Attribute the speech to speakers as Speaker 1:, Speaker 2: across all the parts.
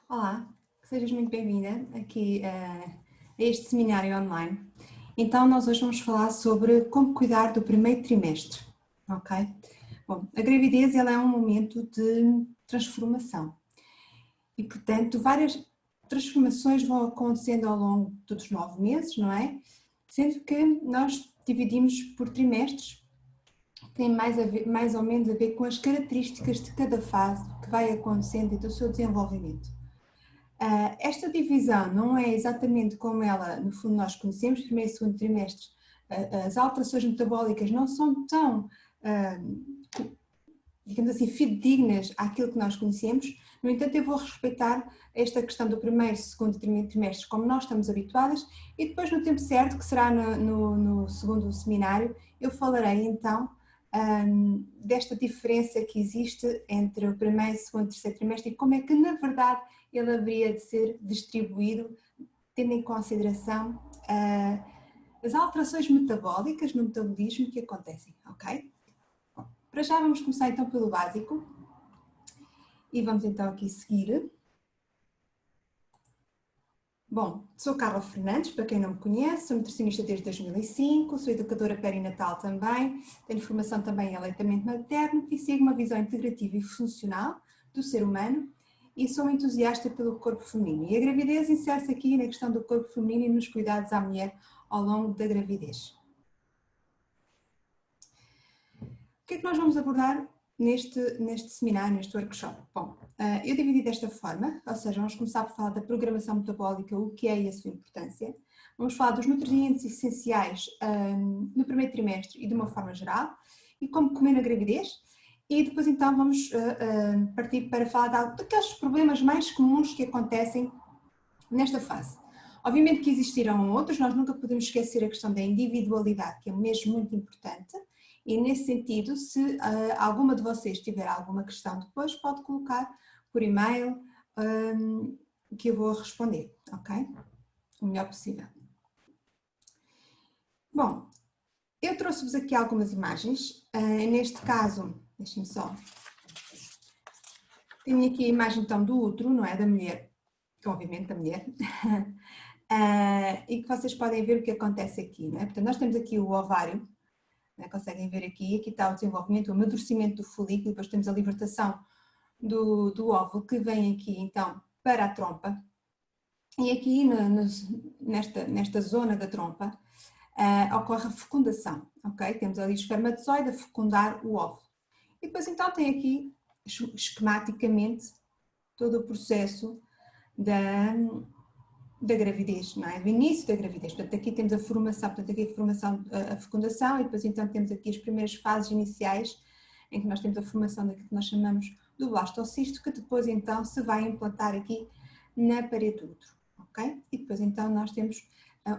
Speaker 1: Olá, sejas muito bem-vinda aqui a este seminário online. Então, nós hoje vamos falar sobre como cuidar do primeiro trimestre, ok? Bom, a gravidez ela é um momento de transformação e, portanto, várias transformações vão acontecendo ao longo dos 9 meses, não é? Sendo que nós dividimos por trimestres, tem mais ou menos a ver com as características de cada fase que vai acontecendo e do seu desenvolvimento. Esta divisão não é exatamente como ela, no fundo, nós conhecemos, primeiro e segundo trimestre. As alterações metabólicas não são tão, digamos assim, fidedignas àquilo que nós conhecemos. No entanto, eu vou respeitar esta questão do primeiro e segundo trimestre como nós estamos habituadas, e depois, no tempo certo, que será no segundo seminário, eu falarei então desta diferença que existe entre o primeiro, segundo e terceiro trimestre e como é que, na verdade, ele haveria de ser distribuído, tendo em consideração as alterações metabólicas no metabolismo que acontecem, ok? Bom, para já vamos começar então pelo básico e vamos então aqui seguir. Bom, sou Carla Fernandes, para quem não me conhece, sou nutricionista desde 2005, sou educadora perinatal também, tenho formação também em aleitamento materno e sigo uma visão integrativa e funcional do ser humano e sou entusiasta pelo corpo feminino. E a gravidez insere-se aqui na questão do corpo feminino e nos cuidados à mulher ao longo da gravidez. O que é que nós vamos abordar neste seminário, neste workshop? Bom, eu dividi desta forma, ou seja, vamos começar por falar da programação metabólica, o que é e a sua importância. Vamos falar dos nutrientes essenciais no primeiro trimestre e de uma forma geral, e como comer na gravidez. E depois então vamos partir para falar daqueles problemas mais comuns que acontecem nesta fase. Obviamente que existirão outros, nós nunca podemos esquecer a questão da individualidade, que é mesmo muito importante, e nesse sentido, se alguma de vocês tiver alguma questão depois, pode colocar por e-mail que eu vou responder, ok? O melhor possível. Bom, eu trouxe-vos aqui algumas imagens, neste caso, deixem-me só, tenho aqui a imagem então do útero, não é? Da mulher, que obviamente da mulher, e que vocês podem ver o que acontece aqui, não é? Portanto, nós temos aqui o ovário, conseguem ver aqui está o desenvolvimento, o amadurecimento do folículo, depois temos a libertação do óvulo que vem aqui então para a trompa e aqui nesta zona da trompa ocorre a fecundação, ok? Temos ali o espermatozoide a fecundar o óvulo e depois então tem aqui esquematicamente todo o processo da gravidez, não é? Do início da gravidez. Portanto, aqui temos a formação, a fecundação e depois então temos aqui as primeiras fases iniciais em que nós temos a formação daquilo que nós chamamos do blastocisto, que depois então se vai implantar aqui na parede do útero, ok? E depois então nós temos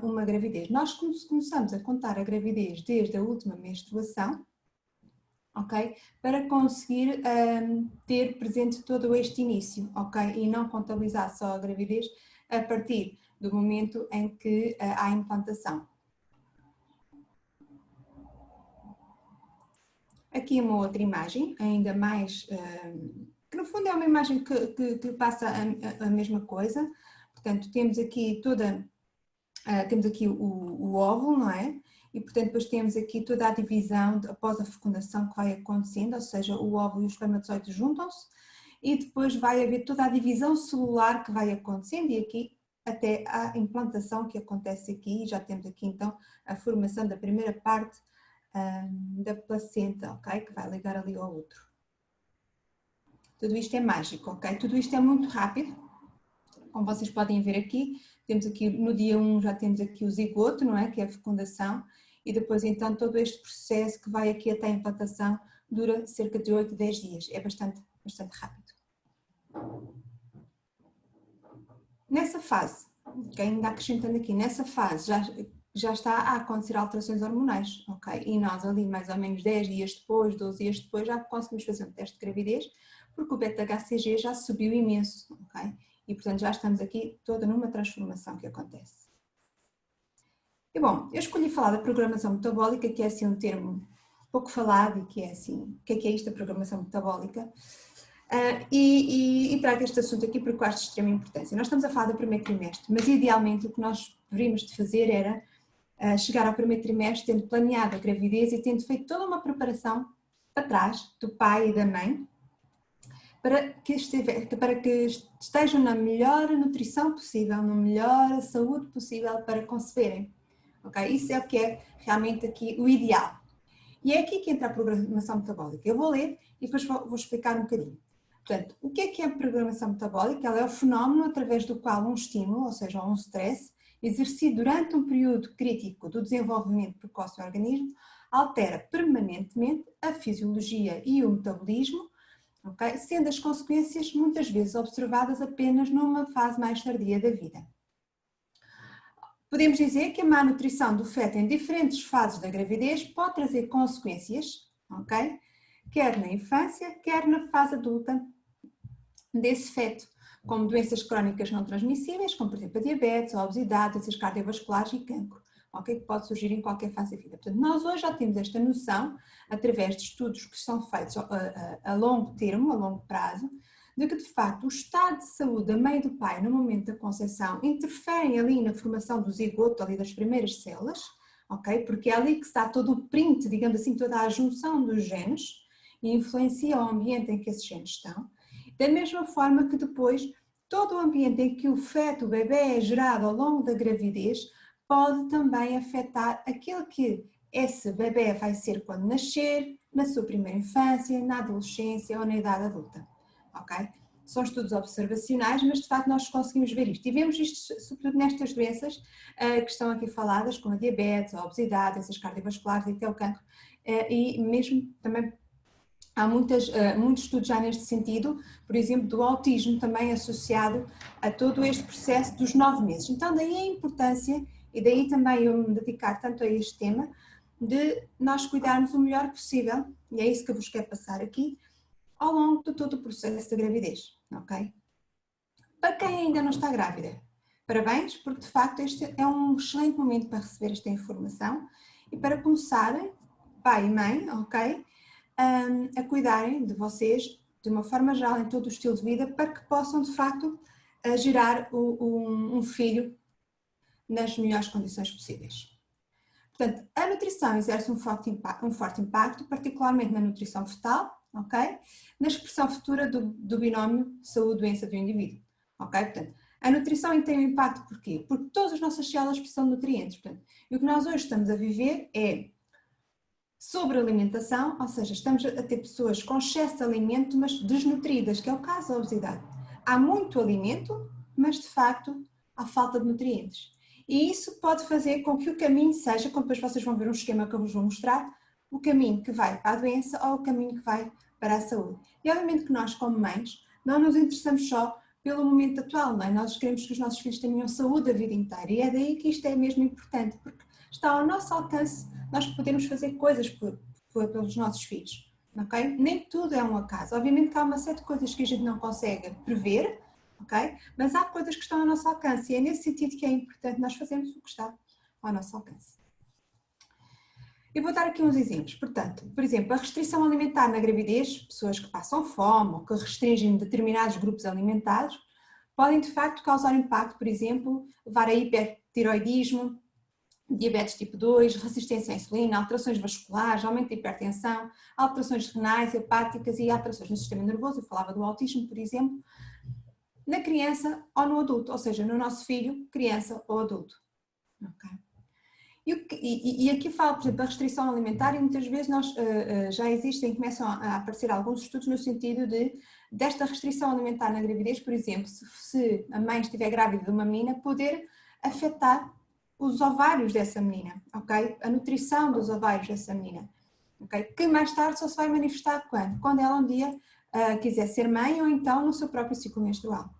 Speaker 1: uma gravidez. Nós começamos a contar a gravidez desde a última menstruação, ok? Para conseguir ter presente todo este início, ok? E não contabilizar só a gravidez a partir do momento em que há implantação. Aqui uma outra imagem, ainda mais, que no fundo é uma imagem que passa a mesma coisa. Portanto, temos aqui temos aqui o óvulo, não é? E portanto depois temos aqui toda a divisão após a fecundação que vai acontecendo, ou seja, o óvulo e o espermatozoide juntam-se e depois vai haver toda a divisão celular que vai acontecendo e aqui até a implantação que acontece aqui, já temos aqui então a formação da primeira parte da placenta, ok? Que vai ligar ali ao útero. Tudo isto é mágico, ok? Tudo isto é muito rápido, como vocês podem ver aqui, temos aqui no dia 1 já temos aqui o zigoto, não é? Que é a fecundação, e depois então todo este processo que vai aqui até a implantação dura cerca de 8 a 10 dias, é bastante rápido. Nessa fase, ainda acrescentando aqui, nessa fase já está a acontecer alterações hormonais, ok? E nós ali mais ou menos 10 dias depois, 12 dias depois já conseguimos fazer um teste de gravidez, porque o beta-HCG já subiu imenso, ok? E portanto já estamos aqui toda numa transformação que acontece. E bom, eu escolhi falar da programação metabólica, que é assim um termo pouco falado e que é assim, o que é isto da programação metabólica? E trago este assunto aqui porque eu acho de extrema importância. Nós estamos a falar do primeiro trimestre, mas idealmente o que nós deveríamos de fazer era chegar ao primeiro trimestre tendo planeado a gravidez e tendo feito toda uma preparação para trás do pai e da mãe para que estejam na melhor nutrição possível, na melhor saúde possível para conceberem. Okay? Isso é o que é realmente aqui o ideal. E é aqui que entra a programação metabólica. Eu vou ler e depois vou explicar um bocadinho. Portanto, o que é a programação metabólica? Ela é o fenómeno através do qual um estímulo, ou seja, um stress, exercido durante um período crítico do desenvolvimento precoce do organismo, altera permanentemente a fisiologia e o metabolismo, okay? Sendo as consequências muitas vezes observadas apenas numa fase mais tardia da vida. Podemos dizer que a má nutrição do feto em diferentes fases da gravidez pode trazer consequências, okay? Quer na infância, quer na fase adulta desse feto, como doenças crónicas não transmissíveis, como por exemplo a diabetes, a obesidade, doenças cardiovasculares e cancro, okay? Que pode surgir em qualquer fase da vida. Portanto, nós hoje já temos esta noção, através de estudos que são feitos a longo termo, a longo prazo, de que de facto o estado de saúde da mãe e do pai no momento da concepção interferem ali na formação do zigoto, ali das primeiras células, ok? Porque é ali que está todo o print, digamos assim, toda a junção dos genes e influencia o ambiente em que esses genes estão. Da mesma forma que depois todo o ambiente em que o feto, o bebê é gerado ao longo da gravidez pode também afetar aquilo que esse bebê vai ser quando nascer, na sua primeira infância, na adolescência ou na idade adulta. Okay? São estudos observacionais, mas de facto nós conseguimos ver isto. E vemos isto sobretudo nestas doenças que estão aqui faladas, como a diabetes, a obesidade, doenças cardiovasculares e até o cancro. E mesmo também há muitos estudos já neste sentido, por exemplo, do autismo também associado a todo este processo dos 9 meses. Então daí a importância, e daí também eu me dedicar tanto a este tema, de nós cuidarmos o melhor possível, e é isso que eu vos quero passar aqui, ao longo de todo o processo da gravidez, ok? Para quem ainda não está grávida, parabéns, porque de facto este é um excelente momento para receber esta informação e para começarem, pai e mãe, ok? A cuidarem de vocês de uma forma geral em todo o estilo de vida para que possam de facto gerar um filho nas melhores condições possíveis. Portanto, a nutrição exerce um forte impacto, particularmente na nutrição fetal, ok? Na expressão futura do binómio saúde-doença do indivíduo, ok? Portanto, a nutrição tem um impacto porquê? Porque todas as nossas células precisam de nutrientes, portanto, e o que nós hoje estamos a viver é sobre alimentação, ou seja, estamos a ter pessoas com excesso de alimento, mas desnutridas, que é o caso da obesidade. Há muito alimento, mas de facto há falta de nutrientes. E isso pode fazer com que o caminho seja, como depois vocês vão ver um esquema que eu vos vou mostrar, o caminho que vai para a doença ou o caminho que vai para a saúde. E obviamente que nós, como mães, não nos interessamos só pelo momento atual, não é? Nós queremos que os nossos filhos tenham saúde a vida inteira e é daí que isto é mesmo importante, porque está ao nosso alcance nós podemos fazer coisas pelos nossos filhos, ok? Nem tudo é um acaso. Obviamente que há uma série de coisas que a gente não consegue prever, ok? Mas há coisas que estão ao nosso alcance e é nesse sentido que é importante nós fazermos o que está ao nosso alcance. Eu vou dar aqui uns exemplos. Portanto, por exemplo, a restrição alimentar na gravidez, pessoas que passam fome ou que restringem determinados grupos alimentares, podem de facto causar impacto, por exemplo, levar a hipertiroidismo, diabetes tipo 2, resistência à insulina, alterações vasculares, aumento da hipertensão, alterações renais, hepáticas e alterações no sistema nervoso, eu falava do autismo, por exemplo, na criança ou no adulto, ou seja, no nosso filho, criança ou adulto. Okay. E aqui falo, por exemplo, da restrição alimentar e muitas vezes já existem, começam a aparecer alguns estudos no sentido desta restrição alimentar na gravidez, por exemplo, se a mãe estiver grávida de uma menina, poder afetar os ovários dessa menina, ok? A nutrição dos ovários dessa menina, ok? Que mais tarde só se vai manifestar quando? Quando ela um dia quiser ser mãe ou então no seu próprio ciclo menstrual.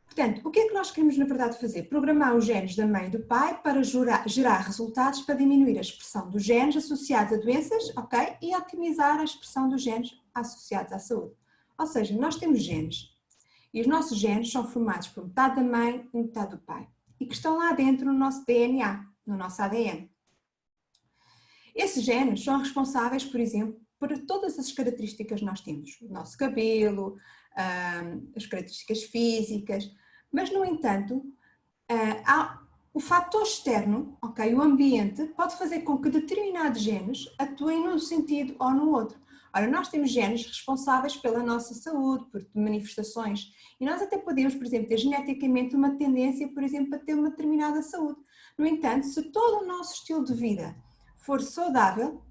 Speaker 1: Portanto, o que é que nós queremos na verdade fazer? Programar os genes da mãe e do pai para gerar resultados para diminuir a expressão dos genes associados a doenças, ok? E otimizar a expressão dos genes associados à saúde. Ou seja, nós temos genes e os nossos genes são formados por metade da mãe e metade do pai e que estão lá dentro no nosso DNA, no nosso ADN. Esses genes são responsáveis, por exemplo, por todas as características que nós temos, o nosso cabelo, as características físicas, mas no entanto, o fator externo, ok, o ambiente, pode fazer com que determinados genes atuem num sentido ou no outro. Ora, nós temos genes responsáveis pela nossa saúde, por manifestações, e nós até podemos, por exemplo, ter geneticamente uma tendência, por exemplo, a ter uma determinada saúde. No entanto, se todo o nosso estilo de vida for saudável,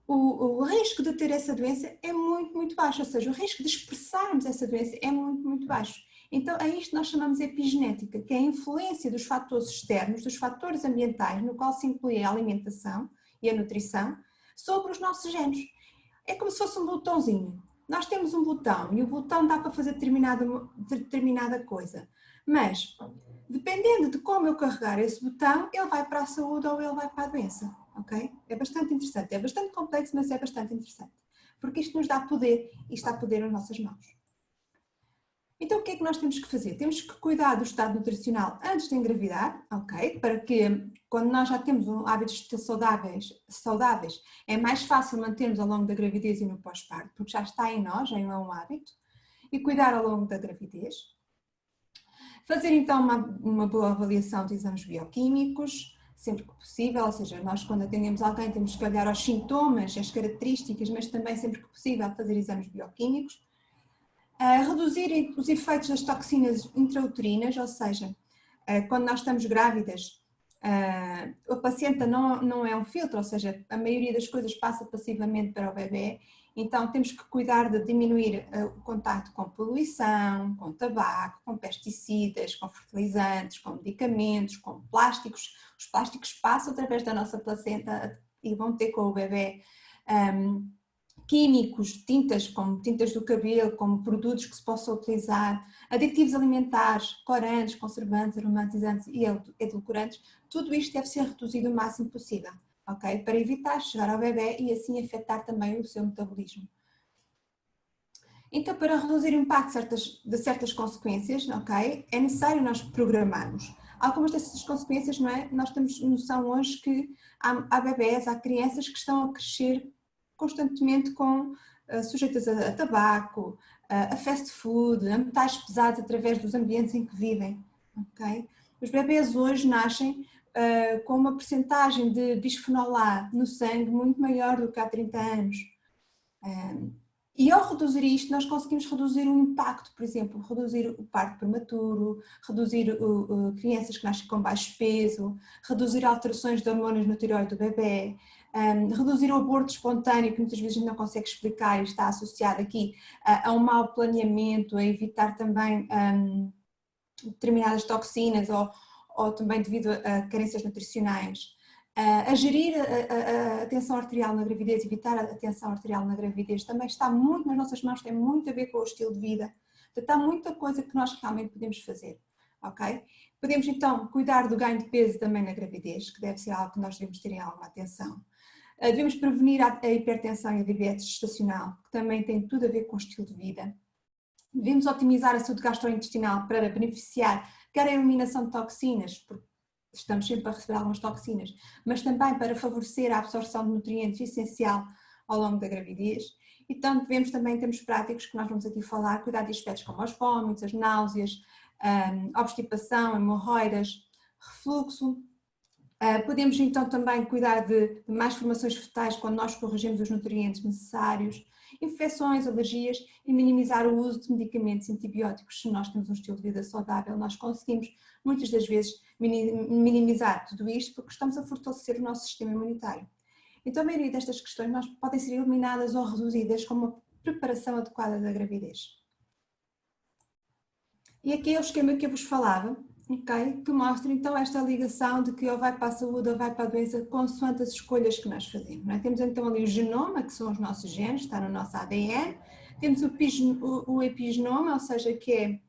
Speaker 1: o risco de ter essa doença é muito, muito baixo, ou seja, o risco de expressarmos essa doença é muito, muito baixo. Então, a isto nós chamamos de epigenética, que é a influência dos fatores externos, dos fatores ambientais, no qual se inclui a alimentação e a nutrição, sobre os nossos genes. É como se fosse um botãozinho. Nós temos um botão e o botão dá para fazer determinada coisa, mas dependendo de como eu carregar esse botão, ele vai para a saúde ou ele vai para a doença, ok? É bastante interessante, é bastante complexo, mas é bastante interessante, porque isto nos dá poder e está poder nas nossas mãos. Então o que é que nós temos que fazer? Temos que cuidar do estado nutricional antes de engravidar, ok? Para que quando nós já temos hábitos saudáveis, é mais fácil mantermos ao longo da gravidez e no pós-parto, porque já está em nós, já é um hábito, e cuidar ao longo da gravidez. Fazer então uma boa avaliação de exames bioquímicos, sempre que possível, ou seja, nós quando atendemos alguém temos que olhar aos sintomas, as características, mas também sempre que possível fazer exames bioquímicos. Reduzir os efeitos das toxinas intrauterinas, ou seja, quando nós estamos grávidas, a placenta não é um filtro, ou seja, a maioria das coisas passa passivamente para o bebê, então temos que cuidar de diminuir o contacto com poluição, com tabaco, com pesticidas, com fertilizantes, com medicamentos, com plásticos. Os plásticos passam através da nossa placenta e vão ter com o bebê químicos, tintas, como tintas do cabelo, como produtos que se possam utilizar, aditivos alimentares, corantes, conservantes, aromatizantes e edulcorantes, tudo isto deve ser reduzido o máximo possível, ok? Para evitar chegar ao bebê e assim afetar também o seu metabolismo. Então, para reduzir o impacto de certas consequências, ok, é necessário nós programarmos. Algumas dessas consequências, não é? Nós temos noção hoje que há bebés, há crianças que estão a crescer constantemente sujeitas a tabaco, a fast food, a metais pesados através dos ambientes em que vivem. Okay? Os bebês hoje nascem com uma percentagem de bisfenol A no sangue muito maior do que há 30 anos. E ao reduzir isto, nós conseguimos reduzir o impacto, por exemplo, reduzir o parto prematuro, reduzir crianças que nascem com baixo peso, reduzir alterações de hormônios no tireoide do bebê, reduzir o aborto espontâneo, que muitas vezes não consegue explicar e está associado aqui a um mau planeamento, a evitar também determinadas toxinas ou também devido a carências nutricionais. A gerir a tensão arterial na gravidez, evitar a tensão arterial na gravidez, também está muito nas nossas mãos, tem muito a ver com o estilo de vida. Portanto, há muita coisa que nós realmente podemos fazer, ok? Podemos então cuidar do ganho de peso também na gravidez, que deve ser algo que nós devemos ter em alguma atenção. Devemos prevenir a hipertensão e a diabetes gestacional, que também tem tudo a ver com o estilo de vida. Devemos otimizar a saúde gastrointestinal para beneficiar quer a eliminação de toxinas, porque estamos sempre a receber algumas toxinas, mas também para favorecer a absorção de nutrientes essencial ao longo da gravidez. Então devemos também, em termos práticos, que nós vamos aqui falar, cuidar de aspectos como os vômitos, as náuseas, obstipação, hemorroidas, refluxo. Podemos então também cuidar de mais formações fetais quando nós corrigimos os nutrientes necessários, infecções, alergias e minimizar o uso de medicamentos antibióticos. Se nós temos um estilo de vida saudável, nós conseguimos muitas das vezes minimizar tudo isto porque estamos a fortalecer o nosso sistema imunitário. Então a maioria destas questões podem ser eliminadas ou reduzidas com uma preparação adequada da gravidez. E aqui é o esquema que eu vos falava, okay, que mostra então esta ligação de que ou vai para a saúde ou vai para a doença consoante as escolhas que nós fazemos. Não é? Temos então ali o genoma, que são os nossos genes, está no nosso ADN, temos o epigenoma, ou seja, que é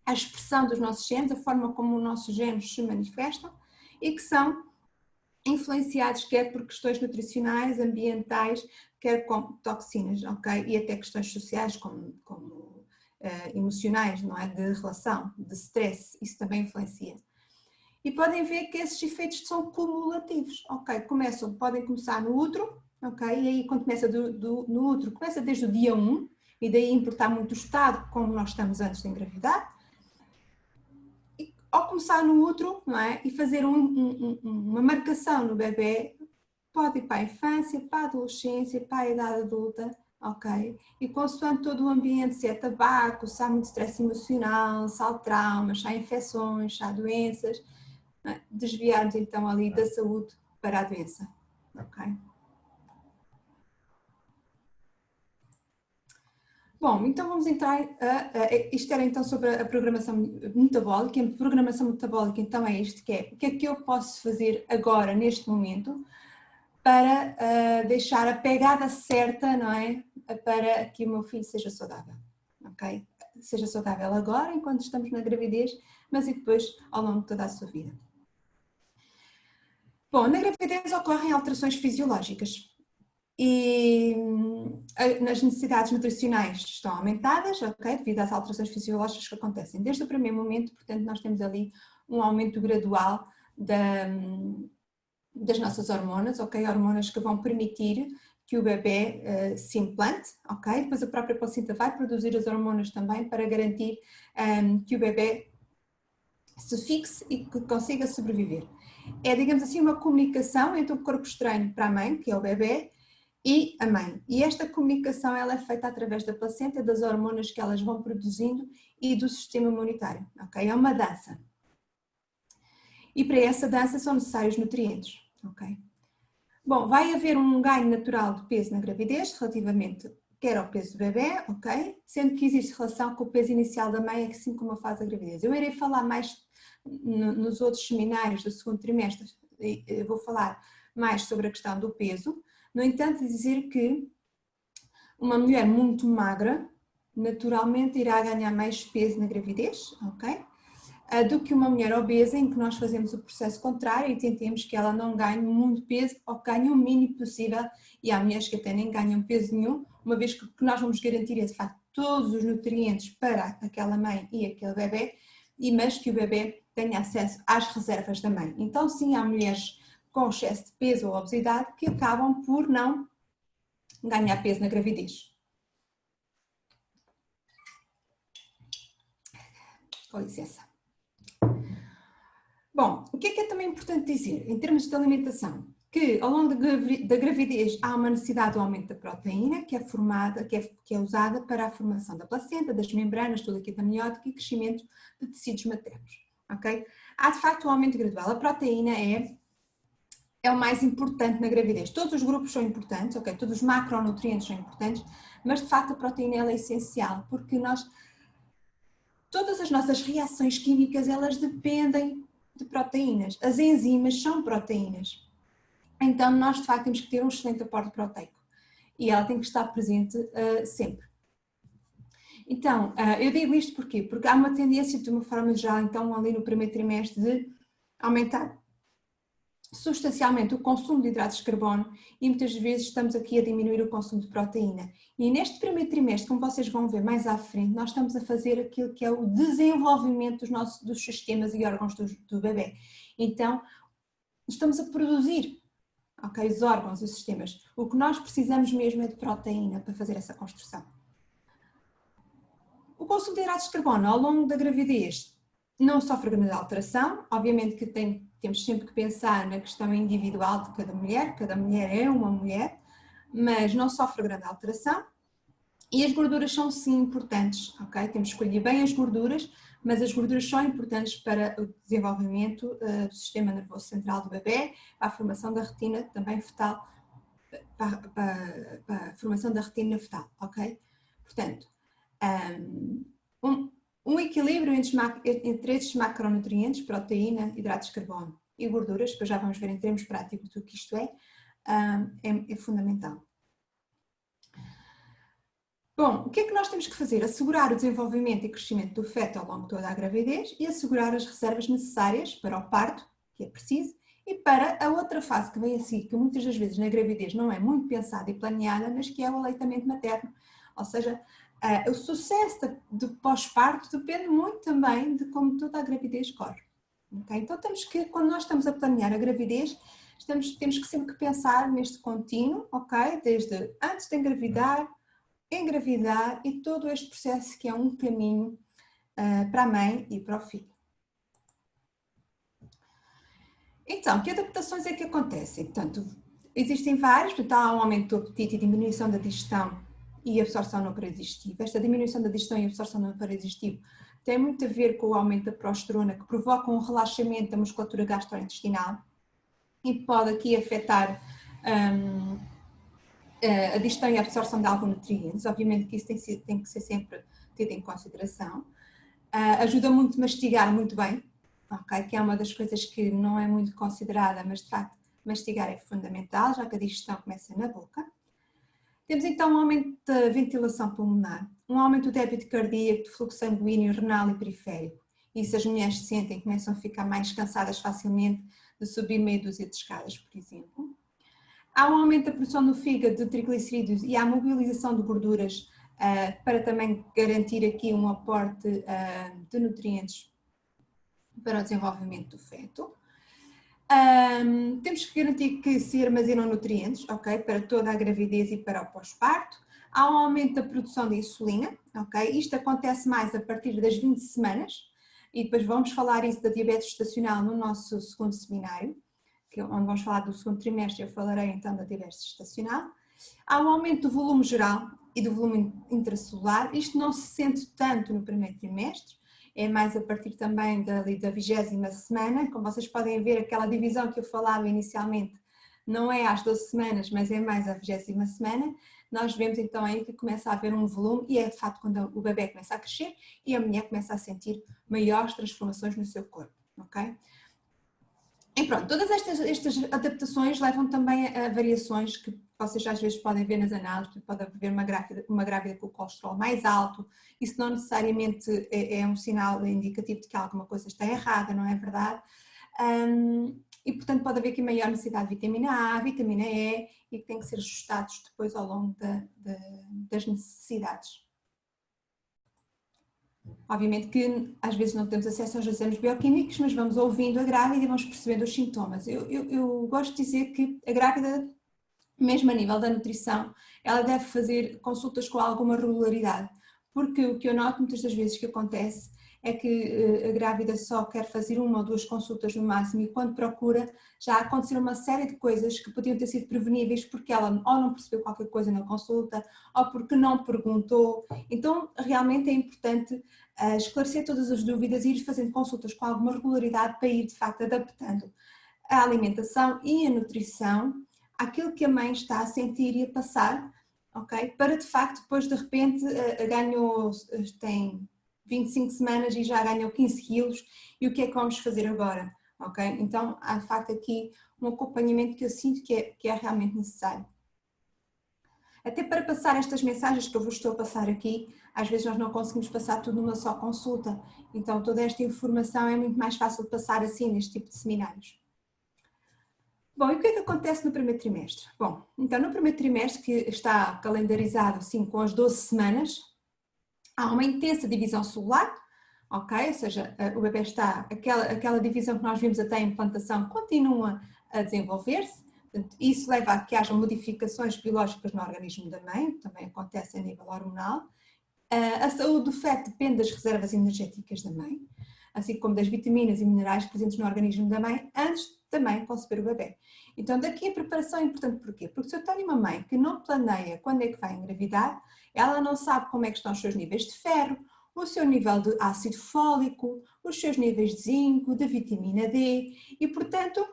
Speaker 1: a expressão dos nossos genes, a forma como os nossos genes se manifestam e que são influenciados quer por questões nutricionais, ambientais, quer com toxinas, ok? E até questões sociais como emocionais, não é? De relação, de stress, isso também influencia. E podem ver que esses efeitos são cumulativos, ok? Podem começar no útero, ok? E aí quando começa no útero, começa desde o dia 1, e daí importar muito o estado como nós estamos antes de engravidar. E ao começar no útero, não é? E fazer uma marcação no bebê, pode ir para a infância, para a adolescência, para a idade adulta, ok? E consoante todo o ambiente, se é tabaco, se há muito stress emocional, se há traumas, se há infecções, se há doenças, desviarmos então ali da saúde para a doença, ok? Bom, então vamos entrar, isto era então sobre a programação metabólica, e a programação metabólica então é isto, que é o que é que eu posso fazer agora, neste momento, para deixar a pegada certa, não é? Para que o meu filho seja saudável, ok? Seja saudável agora, enquanto estamos na gravidez, mas e depois ao longo de toda a sua vida. Bom, na gravidez ocorrem alterações fisiológicas e as necessidades nutricionais estão aumentadas, ok? Devido às alterações fisiológicas que acontecem desde o primeiro momento, portanto nós temos ali um aumento gradual das nossas hormonas, ok? Hormonas que vão permitir que o bebê se implante, ok? Depois a própria placenta vai produzir as hormonas também para garantir que o bebê se fixe e que consiga sobreviver. É, digamos assim, uma comunicação entre o corpo estranho para a mãe, que é o bebê, e a mãe. E esta comunicação ela é feita através da placenta, das hormonas que elas vão produzindo e do sistema imunitário, ok? É uma dança. E para essa dança são necessários nutrientes, ok? Bom, vai haver um ganho natural de peso na gravidez, relativamente quer ao peso do bebê, ok? Sendo que existe relação com o peso inicial da mãe, assim como a fase da gravidez. Eu irei falar mais nos outros seminários do segundo trimestre, eu vou falar mais sobre a questão do peso. No entanto, dizer que uma mulher muito magra, naturalmente irá ganhar mais peso na gravidez, ok? Do que uma mulher obesa, em que nós fazemos o processo contrário e tentemos que ela não ganhe muito peso ou que ganhe o mínimo possível, e há mulheres que até nem ganham peso nenhum, uma vez que nós vamos garantir de facto todos os nutrientes para aquela mãe e aquele bebê, mas que o bebê tenha acesso às reservas da mãe. Então sim, há mulheres com excesso de peso ou obesidade que acabam por não ganhar peso na gravidez. Com licença. Bom, o que é também importante dizer em termos de alimentação? Que ao longo da gravidez há uma necessidade do aumento da proteína que é formada, que é usada para a formação da placenta, das membranas, do líquido amniótico e crescimento de tecidos maternos, ok? Há de facto um aumento gradual. A proteína é o mais importante na gravidez. Todos os grupos são importantes, ok? Todos os macronutrientes são importantes, mas de facto a proteína ela é essencial porque todas as nossas reações químicas elas dependem de proteínas. As enzimas são proteínas. Então nós de facto temos que ter um excelente aporte proteico e ela tem que estar presente sempre. Então, eu digo isto porquê? Porque há uma tendência de uma forma geral, então ali no primeiro trimestre, de aumentar substancialmente o consumo de hidratos de carbono e muitas vezes estamos aqui a diminuir o consumo de proteína. E neste primeiro trimestre, como vocês vão ver mais à frente, nós estamos a fazer aquilo que é o desenvolvimento dos sistemas e órgãos do bebê. Então, estamos a produzir, ok, os órgãos, os sistemas. O que nós precisamos mesmo é de proteína para fazer essa construção. O consumo de hidratos de carbono ao longo da gravidez não sofre grande alteração, obviamente que temos sempre que pensar na questão individual de cada mulher é uma mulher, mas não sofre grande alteração. E as gorduras são sim importantes, ok? Temos que escolher bem as gorduras, mas as gorduras são importantes para o desenvolvimento do sistema nervoso central do bebê, para a formação da retina também fetal, para a formação da retina fetal, ok? Portanto, um equilíbrio entre estes macronutrientes, proteína, hidratos de carbono e gorduras, depois já vamos ver em termos práticos o que isto é fundamental. Bom, o que é que nós temos que fazer? Assegurar o desenvolvimento e crescimento do feto ao longo de toda a gravidez e assegurar as reservas necessárias para o parto, que é preciso, e para a outra fase que vem a seguir, que muitas das vezes na gravidez não é muito pensada e planeada, mas que é o aleitamento materno. Ou seja, o sucesso do pós-parto depende muito também de como toda a gravidez corre. Okay? Então temos que, quando nós estamos a planear a gravidez, temos que sempre pensar neste contínuo, ok? Desde antes de engravidar e todo este processo que é um caminho para a mãe e para o filho. Então, que adaptações é que acontecem? Portanto, existem várias, portanto, há um aumento do apetite e diminuição da digestão e absorção no aparelho digestivo. Esta diminuição da digestão e absorção no aparelho digestivo tem muito a ver com o aumento da progesterona, que provoca um relaxamento da musculatura gastrointestinal e pode aqui afetar a digestão e a absorção de alguns nutrientes. Obviamente que isso tem que ser sempre tido em consideração. Ajuda muito a mastigar muito bem, okay? Que é uma das coisas que não é muito considerada, mas de facto mastigar é fundamental, já que a digestão começa na boca. Temos então um aumento da ventilação pulmonar, um aumento do débito cardíaco, do fluxo sanguíneo, renal e periférico. Isso as mulheres sentem, começam a ficar mais cansadas facilmente de subir meia dúzia de escadas, por exemplo. Há um aumento da produção no fígado de triglicerídeos e há mobilização de gorduras para também garantir aqui um aporte de nutrientes para o desenvolvimento do feto. Temos que garantir que se armazenam nutrientes, ok, para toda a gravidez e para o pós-parto. Há um aumento da produção de insulina, ok, isto acontece mais a partir das 20 semanas e depois vamos falar isso da diabetes gestacional no nosso segundo seminário, onde vamos falar do segundo trimestre, eu falarei então da diabetes gestacional. Há um aumento do volume geral e do volume intracelular, isto não se sente tanto no primeiro trimestre, é mais a partir também da 20ª semana, como vocês podem ver aquela divisão que eu falava inicialmente, não é às 12 semanas, mas é mais à 20ª semana, nós vemos então aí que começa a haver um volume e é de facto quando o bebê começa a crescer e a mulher começa a sentir maiores transformações no seu corpo, ok? E pronto, todas estas adaptações levam também a variações que vocês às vezes podem ver nas análises, pode haver uma grávida com o colesterol mais alto, isso não necessariamente é um sinal indicativo de que alguma coisa está errada, não é verdade? E portanto pode haver aqui maior necessidade de vitamina A, vitamina E e que têm que ser ajustados depois ao longo das necessidades. Obviamente que às vezes não temos acesso aos exames bioquímicos, mas vamos ouvindo a grávida e vamos percebendo os sintomas. Eu gosto de dizer que a grávida, mesmo a nível da nutrição, ela deve fazer consultas com alguma regularidade, porque o que eu noto muitas das vezes que acontece é que a grávida só quer fazer 1 ou 2 consultas no máximo e quando procura já aconteceram uma série de coisas que podiam ter sido preveníveis porque ela ou não percebeu qualquer coisa na consulta ou porque não perguntou. Então realmente é importante esclarecer todas as dúvidas e ir fazendo consultas com alguma regularidade para ir de facto adaptando a alimentação e a nutrição àquilo que a mãe está a sentir e a passar, ok? Para de facto depois de repente tem 25 semanas e já ganhou 15 quilos e o que é que vamos fazer agora, ok? Então há de facto aqui um acompanhamento que eu sinto que é realmente necessário. Até para passar estas mensagens que eu vos estou a passar aqui, às vezes nós não conseguimos passar tudo numa só consulta, então toda esta informação é muito mais fácil de passar assim neste tipo de seminários. Bom, e o que é que acontece no primeiro trimestre? Bom, então no primeiro trimestre, que está calendarizado assim com as 12 semanas, há uma intensa divisão celular, ok? Ou seja, o bebê está, aquela divisão que nós vimos até a implantação continua a desenvolver-se, isso leva a que haja modificações biológicas no organismo da mãe, também acontece a nível hormonal. A saúde do feto depende das reservas energéticas da mãe, assim como das vitaminas e minerais presentes no organismo da mãe antes de também conceber o bebê. Então daqui a preparação é importante porquê? Porque se eu tenho uma mãe que não planeia quando é que vai engravidar, ela não sabe como é que estão os seus níveis de ferro, o seu nível de ácido fólico, os seus níveis de zinco, de vitamina D e portanto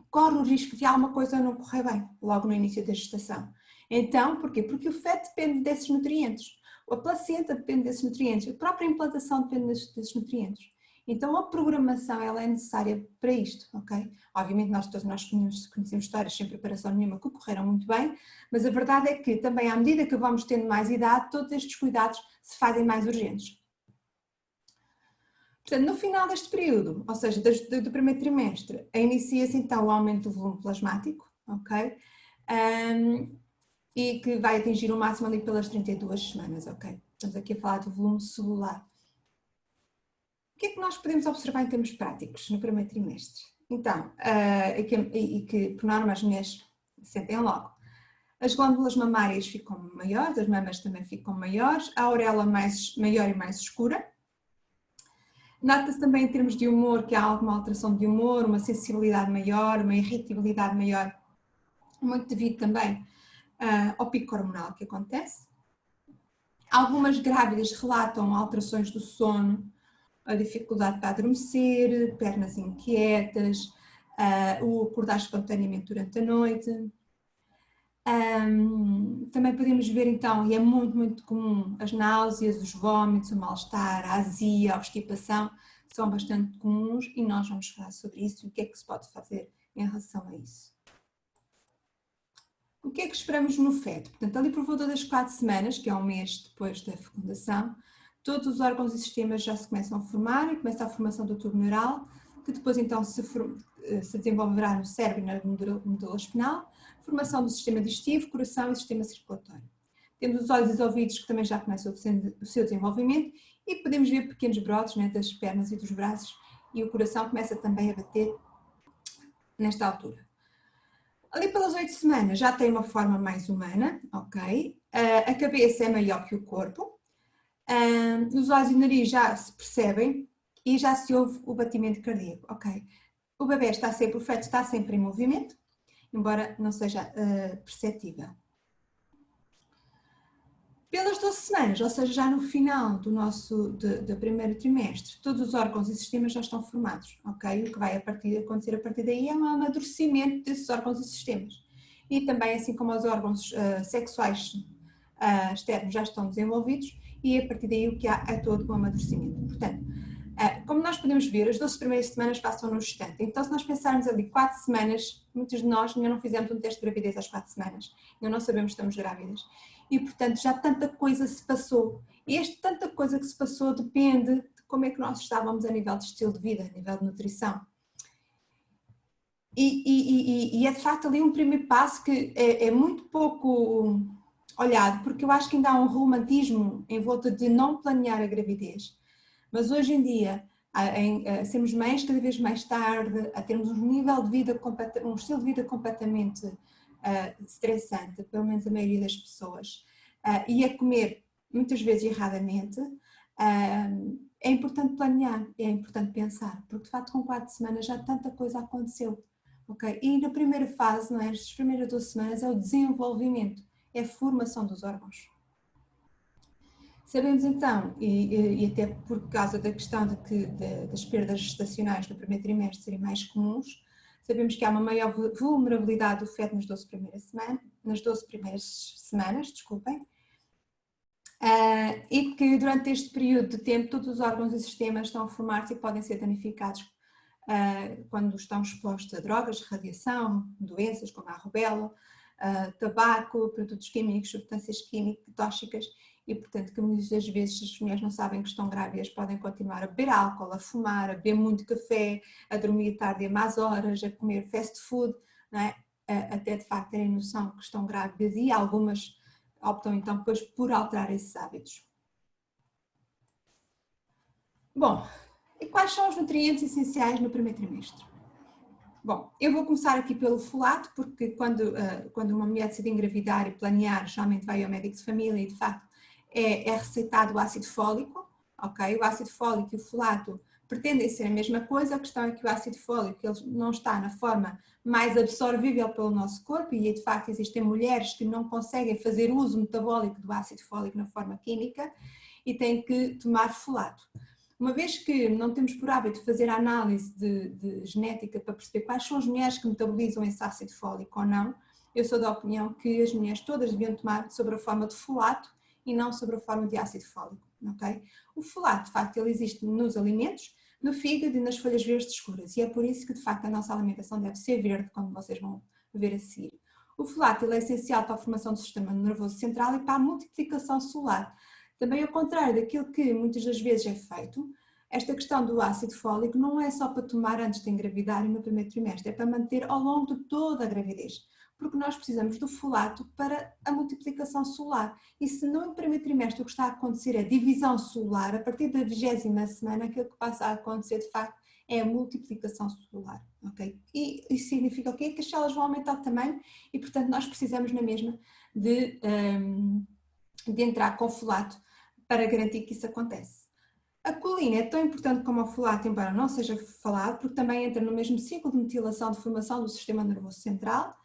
Speaker 1: corre o risco de alguma coisa não correr bem logo no início da gestação. Então, porquê? Porque o feto depende desses nutrientes, a placenta depende desses nutrientes, a própria implantação depende desses nutrientes. Então a programação ela é necessária para isto, ok? Obviamente nós conhecemos histórias sem preparação nenhuma que correram muito bem, mas a verdade é que também à medida que vamos tendo mais idade, todos estes cuidados se fazem mais urgentes. Portanto, no final deste período, ou seja, do primeiro trimestre, inicia-se então o aumento do volume plasmático, ok? E que vai atingir o máximo ali pelas 32 semanas, ok? Estamos aqui a falar do volume celular. O que é que nós podemos observar em termos práticos no primeiro trimestre? Então, e que por norma as mulheres sentem logo. As glândulas mamárias ficam maiores, as mamas também ficam maiores, a auréola maior e mais escura. Nota-se também em termos de humor que há alguma alteração de humor, uma sensibilidade maior, uma irritabilidade maior, muito devido também ao pico hormonal que acontece. Algumas grávidas relatam alterações do sono, a dificuldade para adormecer, pernas inquietas, o acordar espontaneamente durante a noite. Também podemos ver então, e é muito comum, as náuseas, os vômitos, o mal-estar, a azia, a obstipação, são bastante comuns e nós vamos falar sobre isso e o que é que se pode fazer em relação a isso. O que é que esperamos no feto? Portanto, ali por volta das 4 semanas, que é um mês depois da fecundação, todos os órgãos e sistemas já se começam a formar e começa a formação do tubo neural, que depois então se desenvolverá no cérebro e na medula espinhal, formação do sistema digestivo, coração e sistema circulatório. Temos os olhos e os ouvidos que também já começam o seu desenvolvimento e podemos ver pequenos brotos, né, das pernas e dos braços, e o coração começa também a bater nesta altura. Ali pelas 8 semanas já tem uma forma mais humana, ok? A cabeça é maior que o corpo, os olhos e o nariz já se percebem e já se ouve o batimento cardíaco, ok? O bebê está sempre, o feto está sempre em movimento, embora não seja perceptível. Pelas 12 semanas, ou seja, já no final do primeiro trimestre, todos os órgãos e sistemas já estão formados, ok? O que vai acontecer a partir daí é um amadurecimento desses órgãos e sistemas. E também, assim como os órgãos sexuais externos já estão desenvolvidos, e a partir daí o que há é todo um amadurecimento. Portanto, como nós podemos ver, as 12 primeiras semanas passam no instante. Então, se nós pensarmos ali 4 semanas, muitos de nós ainda não fizemos um teste de gravidez às 4 semanas, ainda não sabemos que estamos grávidas. E, portanto, já tanta coisa se passou. E tanta coisa que se passou depende de como é que nós estávamos a nível de estilo de vida, a nível de nutrição. E é de facto ali um primeiro passo que é muito pouco olhado, porque eu acho que ainda há um romantismo em volta de não planear a gravidez. Mas hoje em dia, a sermos mães cada vez mais tarde, a termos um nível de vida, um estilo de vida completamente estressante, pelo menos a maioria das pessoas, e a comer muitas vezes erradamente, é importante planear, é importante pensar, porque de facto com 4 semanas já tanta coisa aconteceu. Okay? E na primeira fase, não é? Estas primeiras 12 semanas é o desenvolvimento, é a formação dos órgãos. Sabemos então, e até por causa da questão das perdas gestacionais no primeiro trimestre serem mais comuns, sabemos que há uma maior vulnerabilidade do feto nas 12 primeiras semanas, desculpem, e que durante este período de tempo todos os órgãos e sistemas estão a formar-se e podem ser danificados quando estão expostos a drogas, radiação, doenças como a rubéola, tabaco, produtos químicos, substâncias químicas tóxicas, e portanto que muitas vezes as mulheres não sabem que estão grávidas, podem continuar a beber álcool, a fumar, a beber muito café, a dormir tarde a más horas, a comer fast food, não é? Até de facto terem noção que estão grávidas, e algumas optam então depois por alterar esses hábitos. Bom, e quais são os nutrientes essenciais no primeiro trimestre? Bom, eu vou começar aqui pelo folato, porque quando uma mulher decide engravidar e planear, geralmente vai ao médico de família e de facto é receitado o ácido fólico, ok? O ácido fólico e o folato pretendem ser a mesma coisa, a questão é que o ácido fólico ele não está na forma mais absorvível pelo nosso corpo, e de facto existem mulheres que não conseguem fazer uso metabólico do ácido fólico na forma química e têm que tomar folato. Uma vez que não temos por hábito fazer a análise de genética para perceber quais são as mulheres que metabolizam esse ácido fólico ou não, eu sou da opinião que as mulheres todas deviam tomar sobre a forma de folato e não sobre a forma de ácido fólico, ok? O folato, de facto, ele existe nos alimentos, no fígado e nas folhas verdes escuras, e é por isso que, de facto, a nossa alimentação deve ser verde, como vocês vão ver a seguir. O folato ele é essencial para a formação do sistema nervoso central e para a multiplicação celular. Também ao contrário daquilo que muitas das vezes é feito, esta questão do ácido fólico não é só para tomar antes de engravidar e no primeiro trimestre, é para manter ao longo de toda a gravidez, porque nós precisamos do folato para a multiplicação celular. E se no primeiro trimestre o que está a acontecer é divisão celular, a partir da 20ª semana aquilo que passa a acontecer de facto é a multiplicação celular, ok? E isso significa o quê? Que as células vão aumentar de tamanho e, portanto, nós precisamos na mesma de entrar com folato para garantir que isso acontece. A colina é tão importante como o folato, embora não seja falado, porque também entra no mesmo ciclo de metilação de formação do sistema nervoso central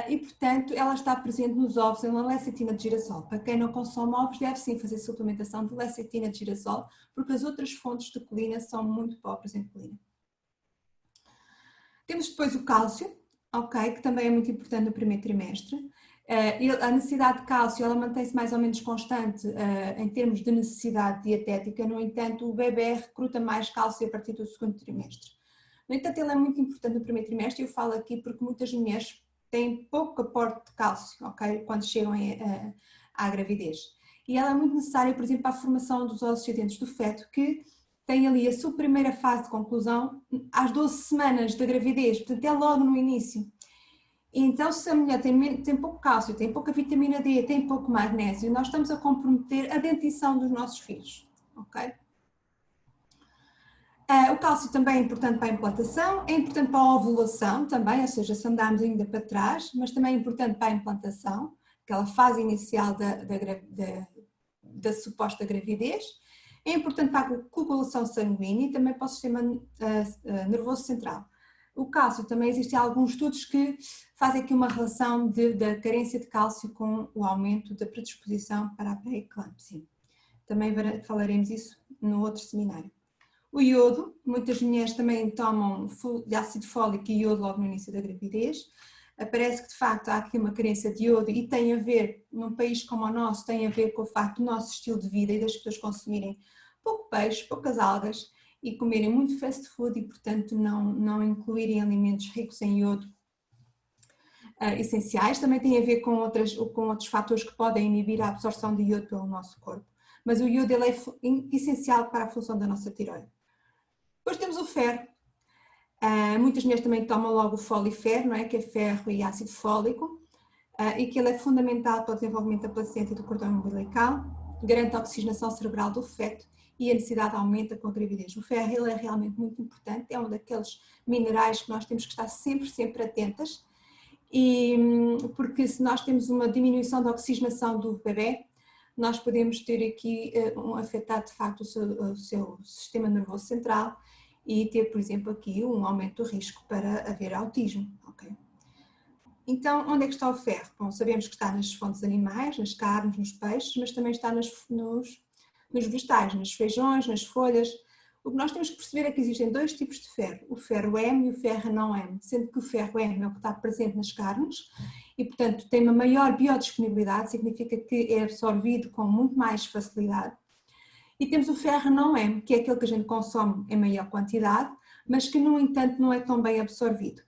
Speaker 1: e, portanto, ela está presente nos ovos em lecetina de girassol. Para quem não consome ovos, deve sim fazer suplementação de lecetina de girassol, porque as outras fontes de colina são muito pobres em colina. Temos depois o cálcio, ok, que também é muito importante no primeiro trimestre. A necessidade de cálcio ela mantém-se mais ou menos constante em termos de necessidade dietética, no entanto o bebê recruta mais cálcio a partir do segundo trimestre. No entanto ele é muito importante no primeiro trimestre e eu falo aqui porque muitas mulheres têm pouco aporte de cálcio, ok, quando chegam à gravidez. E ela é muito necessária, por exemplo, para a formação dos ossos dentes do feto, que tem ali a sua primeira fase de conclusão às 12 semanas da gravidez, portanto é logo no início. Então, se a mulher tem pouco cálcio, tem pouca vitamina D, tem pouco magnésio, nós estamos a comprometer a dentição dos nossos filhos, ok? O cálcio também é importante para a implantação, é importante para a ovulação também, ou seja, se andarmos ainda para trás, mas também é importante para a implantação, aquela fase inicial da suposta gravidez. É importante para a coagulação sanguínea e também para o sistema nervoso central. O cálcio, também existem alguns estudos que fazem aqui uma relação da carência de cálcio com o aumento da predisposição para a pré-eclâmpsia. Também falaremos isso no outro seminário. O iodo, muitas mulheres também tomam ácido fólico e iodo logo no início da gravidez. Parece que de facto há aqui uma carência de iodo e tem a ver, num país como o nosso, tem a ver com o facto do nosso estilo de vida e das pessoas consumirem pouco peixe, poucas algas e comerem muito fast food e, portanto, não incluírem alimentos ricos em iodo essenciais. Também tem a ver com outros fatores que podem inibir a absorção de iodo pelo nosso corpo. Mas o iodo ele é essencial para a função da nossa tireoide. Depois temos o ferro. Muitas mulheres também tomam logo o foliferro, não é? Que é ferro e ácido fólico, e que ele é fundamental para o desenvolvimento da placenta e do cordão umbilical, garante a oxigenação cerebral do feto e a necessidade aumenta com a gravidez. O ferro ele é realmente muito importante, é um daqueles minerais que nós temos que estar sempre atentas, e porque se nós temos uma diminuição da oxigenação do bebê, nós podemos ter aqui afetado de facto o seu sistema nervoso central e ter, por exemplo, aqui um aumento do risco para haver autismo. Okay? Então, onde é que está o ferro? Bom, sabemos que está nas fontes animais, nas carnes, nos peixes, mas também está nos vegetais, nos feijões, nas folhas. O que nós temos que perceber é que existem dois tipos de ferro, o ferro M e o ferro não M, sendo que o ferro M é o que está presente nas carnes e, portanto, tem uma maior biodisponibilidade, significa que é absorvido com muito mais facilidade. E temos o ferro não M, que é aquele que a gente consome em maior quantidade, mas que, no entanto, não é tão bem absorvido.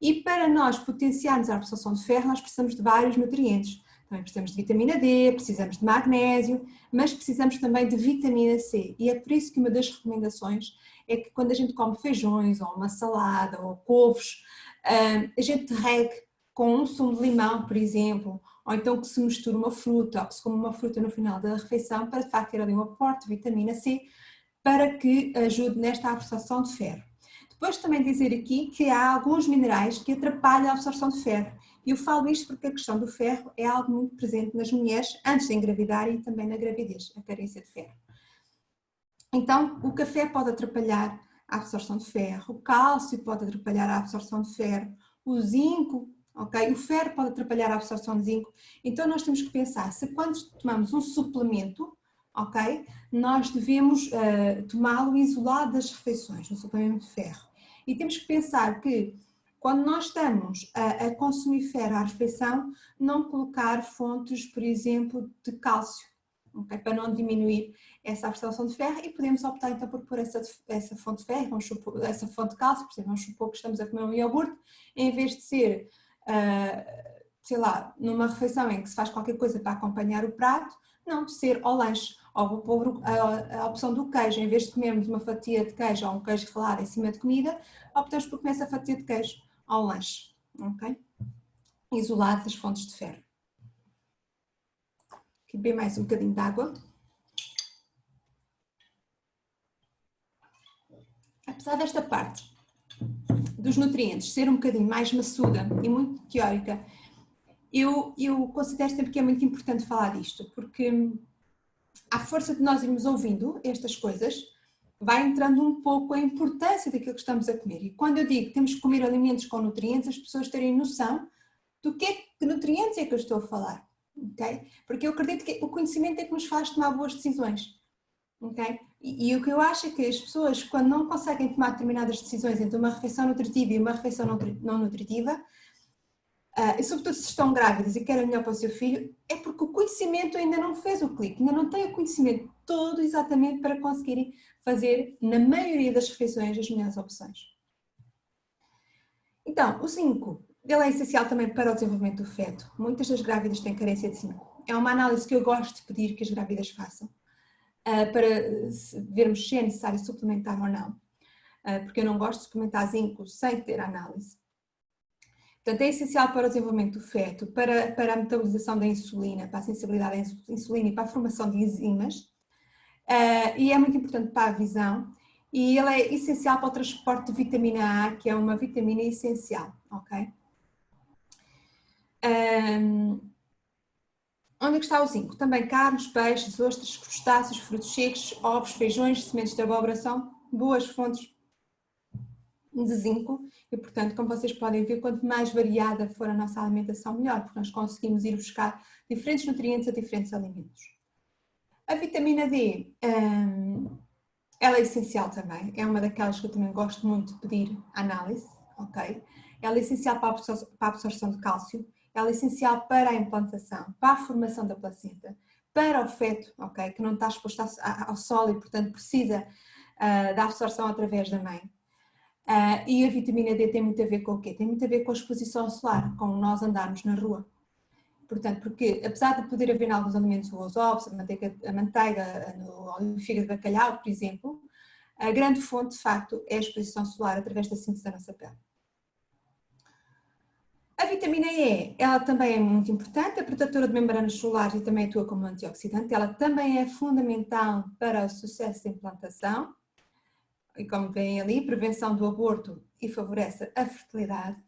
Speaker 1: E para nós potenciarmos a absorção de ferro, nós precisamos de vários nutrientes. Também precisamos de vitamina D, precisamos de magnésio, mas precisamos também de vitamina C. E é por isso que uma das recomendações é que quando a gente come feijões, ou uma salada, ou couves, a gente regue com um sumo de limão, por exemplo, ou então que se misture uma fruta, ou que se come uma fruta no final da refeição, para de facto ter ali um aporte de vitamina C, para que ajude nesta absorção de ferro. Depois também dizer aqui que há alguns minerais que atrapalham a absorção de ferro. E eu falo isto porque a questão do ferro é algo muito presente nas mulheres antes de engravidar e também na gravidez, a carência de ferro. Então, o café pode atrapalhar a absorção de ferro, o cálcio pode atrapalhar a absorção de ferro, o zinco, ok? O ferro pode atrapalhar a absorção de zinco. Então, nós temos que pensar, se quando tomamos um suplemento, ok? Nós devemos tomá-lo isolado das refeições, um suplemento de ferro. E temos que pensar que quando nós estamos a consumir ferro à refeição, não colocar fontes, por exemplo, de cálcio, okay? Para não diminuir essa absorção de ferro, e podemos optar então por pôr essa fonte de ferro, essa fonte de cálcio, por exemplo, vamos supor que estamos a comer um iogurte, em vez de ser, sei lá, numa refeição em que se faz qualquer coisa para acompanhar o prato, não, de ser ao lanche. Ou vou pôr a opção do queijo, em vez de comermos uma fatia de queijo ou um queijo ralado em cima de comida, optamos por comer essa fatia de queijo ao lanche, ok? Isolado das fontes de ferro. Aqui bem mais um bocadinho de água. apesar desta parte dos nutrientes ser um bocadinho mais maçuda e muito teórica, eu considero sempre que é muito importante falar disto, porque à força de nós irmos ouvindo estas coisas, vai entrando um pouco a importância daquilo que estamos a comer. E quando eu digo que temos que comer alimentos com nutrientes, as pessoas terem noção do que nutrientes é que eu estou a falar, ok? Porque eu acredito que o conhecimento é que nos faz tomar boas decisões, ok? E o que eu acho é que as pessoas, quando não conseguem tomar determinadas decisões entre uma refeição nutritiva e uma refeição não nutritiva, e sobretudo se estão grávidas e querem o melhor para o seu filho, é porque o conhecimento ainda não fez o clique, ainda não tem o conhecimento todo exatamente para conseguirem fazer, na maioria das refeições, as melhores opções. Então, o zinco, ele é essencial também para o desenvolvimento do feto. Muitas das grávidas têm carência de zinco. É uma análise que eu gosto de pedir que as grávidas façam, para vermos se é necessário suplementar ou não, porque eu não gosto de suplementar zinco sem ter análise. Portanto, é essencial para o desenvolvimento do feto, para a metabolização da insulina, para a sensibilidade à insulina e para a formação de enzimas, e é muito importante para a visão, e ele é essencial para o transporte de vitamina A, que é uma vitamina essencial, ok? Onde é que está o zinco? Também carnes, peixes, ostras, crustáceos, frutos secos, ovos, feijões, sementes de abóbora são boas fontes de zinco e, portanto, como vocês podem ver, quanto mais variada for a nossa alimentação, melhor, porque nós conseguimos ir buscar diferentes nutrientes a diferentes alimentos. A vitamina D, ela é essencial também, é uma daquelas que eu também gosto muito de pedir análise, ok? Ela é essencial para a absorção de cálcio, ela é essencial para a implantação, para a formação da placenta, para o feto, ok? Que não está exposto ao sol e, portanto, precisa da absorção através da mãe. E a vitamina D tem muito a ver com o quê? Tem muito a ver com a exposição solar, com nós andarmos na rua. Portanto, porque apesar de poder haver em alguns alimentos os ovos, a manteiga no óleo de fígado de bacalhau, por exemplo, a grande fonte, de facto, é a exposição solar através da síntese da nossa pele. A vitamina E, ela também é muito importante, é protetora de membranas solares e também atua como antioxidante. Ela também é fundamental para o sucesso da implantação. E como veem ali, prevenção do aborto e favorece a fertilidade.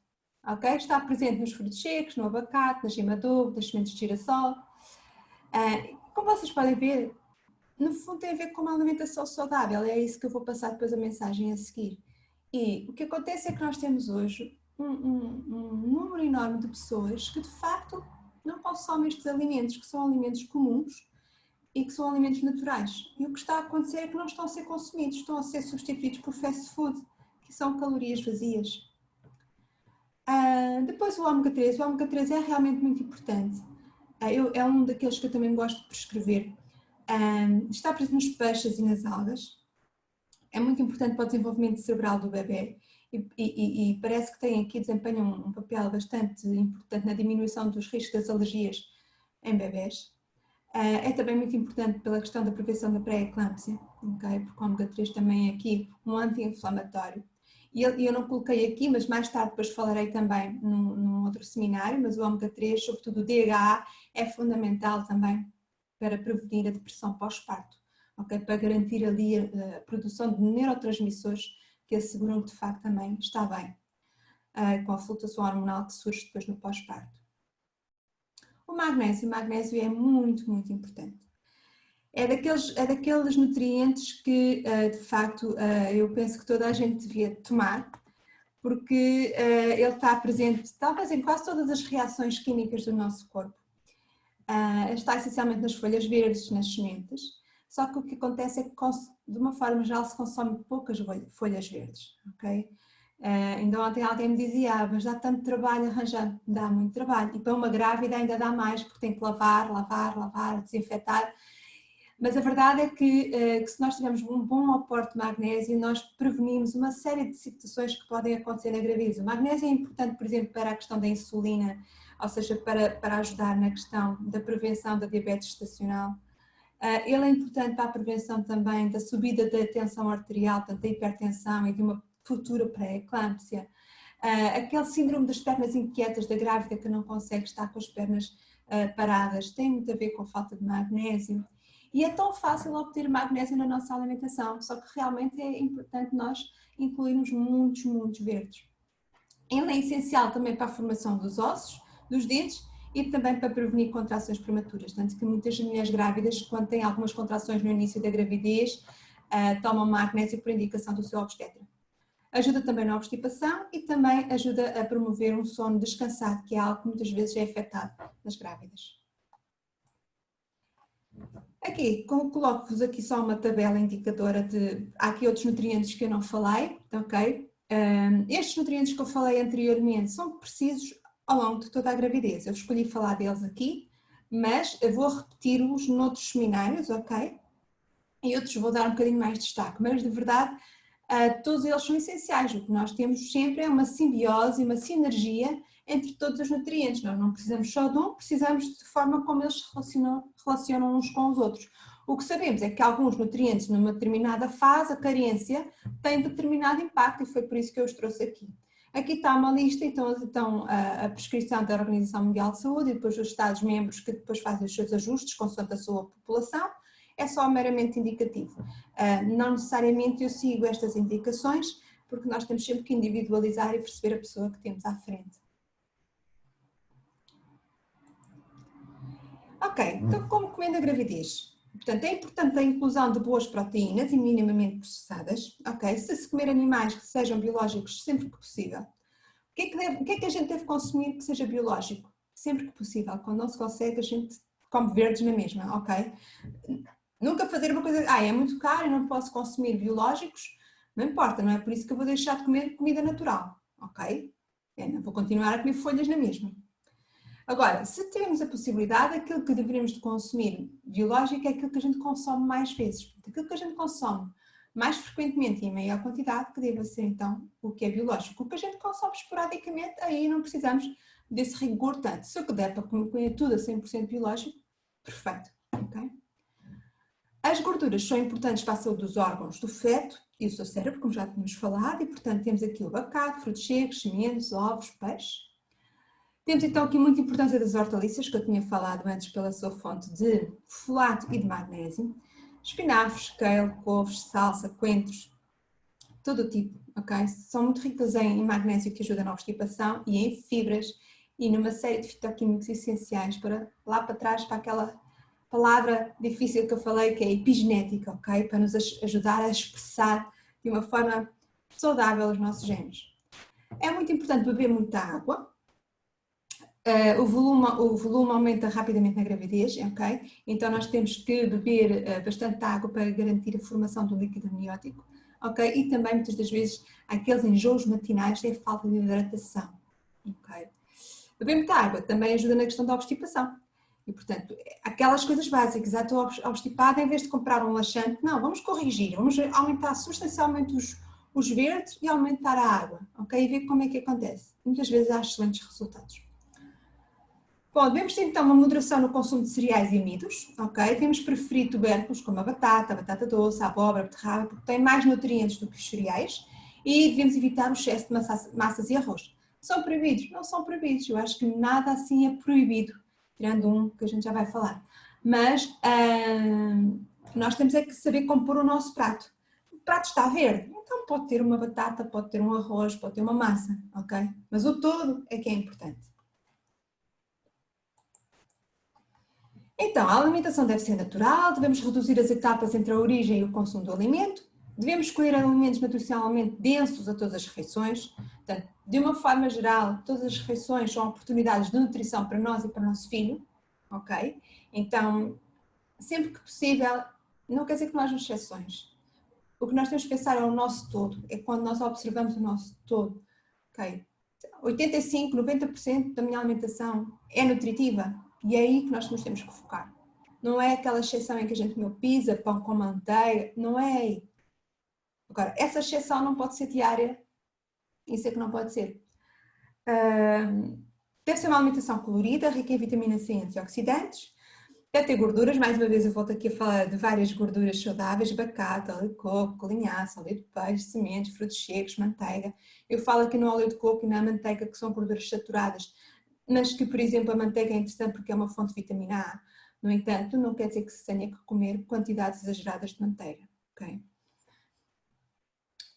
Speaker 1: Okay? Está presente nos frutos secos, no abacate, na gema de ovo, nas sementes de girassol. Como vocês podem ver, no fundo tem a ver com uma alimentação saudável, é isso que eu vou passar depois a mensagem a seguir. E o que acontece é que nós temos hoje um número enorme de pessoas que de facto não consomem estes alimentos, que são alimentos comuns e que são alimentos naturais. E o que está a acontecer é que não estão a ser consumidos, estão a ser substituídos por fast food, que são calorias vazias. Depois o ômega 3. O ômega 3 é realmente muito importante. É um daqueles que eu também gosto de prescrever. Está presente nos peixes e nas algas. É muito importante para o desenvolvimento cerebral do bebê e parece que tem aqui, desempenha um papel bastante importante na diminuição dos riscos das alergias em bebés. É também muito importante pela questão da prevenção da pré-eclâmpsia, okay? Porque o ômega 3 também é aqui um anti-inflamatório. E eu não coloquei aqui, mas mais tarde depois falarei também num outro seminário, mas o ômega 3, sobretudo o DHA, é fundamental também para prevenir a depressão pós-parto, okay? Para garantir ali a produção de neurotransmissores que asseguram que de facto também está bem, com a flutuação hormonal que surge depois no pós-parto. O magnésio é muito, muito importante. É daqueles nutrientes que, de facto, eu penso que toda a gente devia tomar, porque ele está presente, talvez em quase todas as reações químicas do nosso corpo. Está essencialmente nas folhas verdes, nas sementes, só que o que acontece é que, de uma forma geral, se consome poucas folhas verdes, ok? Ainda ontem alguém me dizia, mas dá tanto trabalho arranjar, dá muito trabalho, e para uma grávida ainda dá mais, porque tem que lavar, desinfetar, mas a verdade é que se nós tivermos um bom aporte de magnésio, nós prevenimos uma série de situações que podem acontecer na gravidez. O magnésio é importante, por exemplo, para a questão da insulina, ou seja, para ajudar na questão da prevenção da diabetes gestacional. Ele é importante para a prevenção também da subida da tensão arterial, portanto da hipertensão e de uma futura pré-eclâmpsia. Aquele síndrome das pernas inquietas da grávida que não consegue estar com as pernas paradas tem muito a ver com a falta de magnésio. E é tão fácil obter magnésio na nossa alimentação, só que realmente é importante nós incluirmos muitos verdes. Ele é essencial também para a formação dos ossos, dos dentes e também para prevenir contrações prematuras. Tanto que muitas mulheres grávidas, quando têm algumas contrações no início da gravidez, tomam magnésio por indicação do seu obstetra. Ajuda também na obstipação e também ajuda a promover um sono descansado, que é algo que muitas vezes é afetado nas grávidas. Aqui, coloco-vos aqui só uma tabela indicadora de... Há aqui outros nutrientes que eu não falei, ok? Estes nutrientes que eu falei anteriormente são precisos ao longo de toda a gravidez. Eu escolhi falar deles aqui, mas eu vou repeti-los noutros seminários, ok? E outros vou dar um bocadinho mais de destaque, mas de verdade todos eles são essenciais. O que nós temos sempre é uma simbiose, uma sinergia entre todos os nutrientes. Nós não precisamos só de um, precisamos de forma como eles se relacionam uns com os outros. O que sabemos é que alguns nutrientes numa determinada fase, a carência, tem determinado impacto e foi por isso que eu os trouxe aqui. Aqui está uma lista, então a prescrição da Organização Mundial de Saúde e depois os Estados-membros que depois fazem os seus ajustes consoante a sua população. É só meramente indicativo. Não necessariamente eu sigo estas indicações, porque nós temos sempre que individualizar e perceber a pessoa que temos à frente. Ok, então como comendo a gravidez? Portanto, é importante a inclusão de boas proteínas e minimamente processadas, ok? Se comer animais que sejam biológicos sempre que possível. O que é que a gente deve consumir que seja biológico? Sempre que possível. Quando não se consegue, a gente come verdes na mesma, ok? Nunca fazer uma coisa, é muito caro, eu não posso consumir biológicos, não importa, não é por isso que eu vou deixar de comer comida natural, ok? Não vou continuar a comer folhas na mesma. Agora, se temos a possibilidade, aquilo que deveríamos de consumir biológico é aquilo que a gente consome mais vezes. Aquilo que a gente consome mais frequentemente e em maior quantidade, que deva ser então o que é biológico. O que a gente consome esporadicamente, aí não precisamos desse rigor tanto. Se eu der para comer tudo a 100% biológico, perfeito, ok? As gorduras são importantes para a saúde dos órgãos do feto e do seu cérebro, como já tínhamos falado, e portanto temos aqui o abacate, frutos secos, sementes, ovos, peixe. Temos então aqui muita importância das hortaliças, que eu tinha falado antes pela sua fonte de folato e de magnésio. Espinafres, kale, couves, salsa, coentros, todo o tipo, ok? São muito ricas em magnésio que ajuda na obstipação e em fibras e numa série de fitoquímicos essenciais para lá para trás, para aquela palavra difícil que eu falei, que é epigenética, ok? Para nos ajudar a expressar de uma forma saudável os nossos genes. É muito importante beber muita água. O volume aumenta rapidamente na gravidez, ok? Então nós temos que beber bastante água para garantir a formação do líquido amniótico, ok? E também muitas das vezes aqueles enjoos matinais é falta de hidratação, ok? Beber muita água também ajuda na questão da obstipação. E, portanto, aquelas coisas básicas, estou obstipada, em vez de comprar um laxante, não, vamos corrigir, vamos aumentar substancialmente os verdes e aumentar a água, ok? E ver como é que acontece. Muitas vezes há excelentes resultados. Bom, devemos ter então uma moderação no consumo de cereais e amidos, ok? Devemos preferir tubérculos como a batata doce, a abóbora, a beterraba, porque têm mais nutrientes do que os cereais e devemos evitar o excesso de massas e arroz. São proibidos? Não são proibidos, eu acho que nada assim é proibido, tirando um que a gente já vai falar. Mas nós temos é que saber compor o nosso prato. O prato está verde, então pode ter uma batata, pode ter um arroz, pode ter uma massa, ok? Mas o todo é que é importante. Então, a alimentação deve ser natural, devemos reduzir as etapas entre a origem e o consumo do alimento, devemos escolher alimentos nutricionalmente densos a todas as refeições. Portanto, de uma forma geral, todas as refeições são oportunidades de nutrição para nós e para o nosso filho, ok? Então, sempre que possível, não quer dizer que não hajam exceções. O que nós temos que pensar é o nosso todo, é quando nós observamos o nosso todo, ok? 85, 90% da minha alimentação é nutritiva e é aí que nós nos temos que focar. Não é aquela exceção em que a gente comeu pizza, pão com manteiga, não é aí. Agora, essa exceção não pode ser diária, isso é que não pode ser. Deve ser uma alimentação colorida, rica em vitamina C e antioxidantes. Deve ter gorduras, mais uma vez eu volto aqui a falar de várias gorduras saudáveis, abacate, óleo de coco, linhaça, óleo de peixe, sementes, frutos secos, manteiga. Eu falo aqui no óleo de coco e na manteiga que são gorduras saturadas, mas que, por exemplo, a manteiga é interessante porque é uma fonte de vitamina A. No entanto, não quer dizer que se tenha que comer quantidades exageradas de manteiga, ok?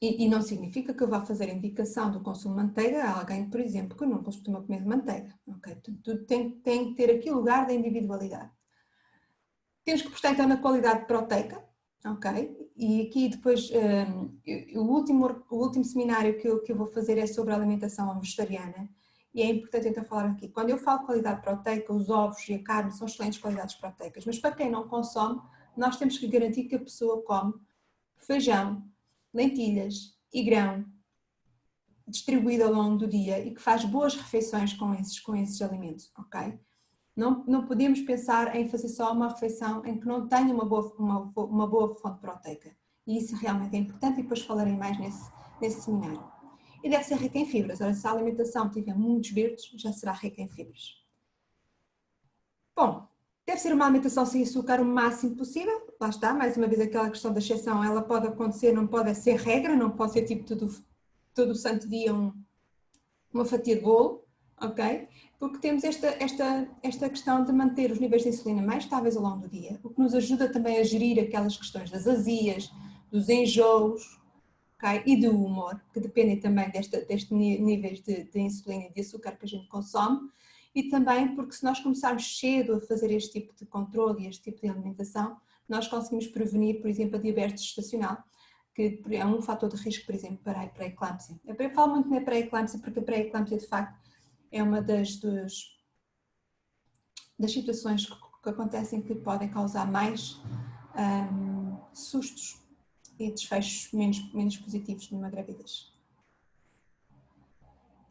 Speaker 1: E não significa que eu vá fazer indicação do consumo de manteiga a alguém, por exemplo, que não costuma comer manteiga, ok? Tudo tem que ter aqui o lugar da individualidade. Temos que prestar então na qualidade proteica, ok? E aqui depois, o último seminário que eu vou fazer é sobre a alimentação vegetariana e é importante então falar aqui. Quando eu falo de qualidade proteica, os ovos e a carne são excelentes qualidades proteicas, mas para quem não consome, nós temos que garantir que a pessoa come feijão, lentilhas e grão distribuído ao longo do dia e que faz boas refeições com esses alimentos, ok? Não podemos pensar em fazer só uma refeição em que não tenha uma boa fonte proteica. E isso realmente é importante e depois falarei mais nesse seminário. E deve ser rica em fibras. Ora, se a alimentação tiver muitos verdes, já será rica em fibras. Bom, deve ser uma alimentação sem açúcar o máximo possível. Lá está, mais uma vez aquela questão da exceção, ela pode acontecer, não pode ser regra, não pode ser tipo todo o santo dia uma fatia de bolo, ok? Porque temos esta questão de manter os níveis de insulina mais estáveis ao longo do dia, o que nos ajuda também a gerir aquelas questões das azias, dos enjoos, okay? E do humor, que dependem também destes níveis de insulina e de açúcar que a gente consome, e também porque se nós começarmos cedo a fazer este tipo de controle e este tipo de alimentação, nós conseguimos prevenir, por exemplo, a diabetes gestacional, que é um fator de risco, por exemplo, para a pré-eclâmpsia. Eu falo muito na pré-eclâmpsia porque a pré-eclâmpsia, de facto, é uma das situações que acontecem que podem causar mais sustos e desfechos menos positivos numa gravidez.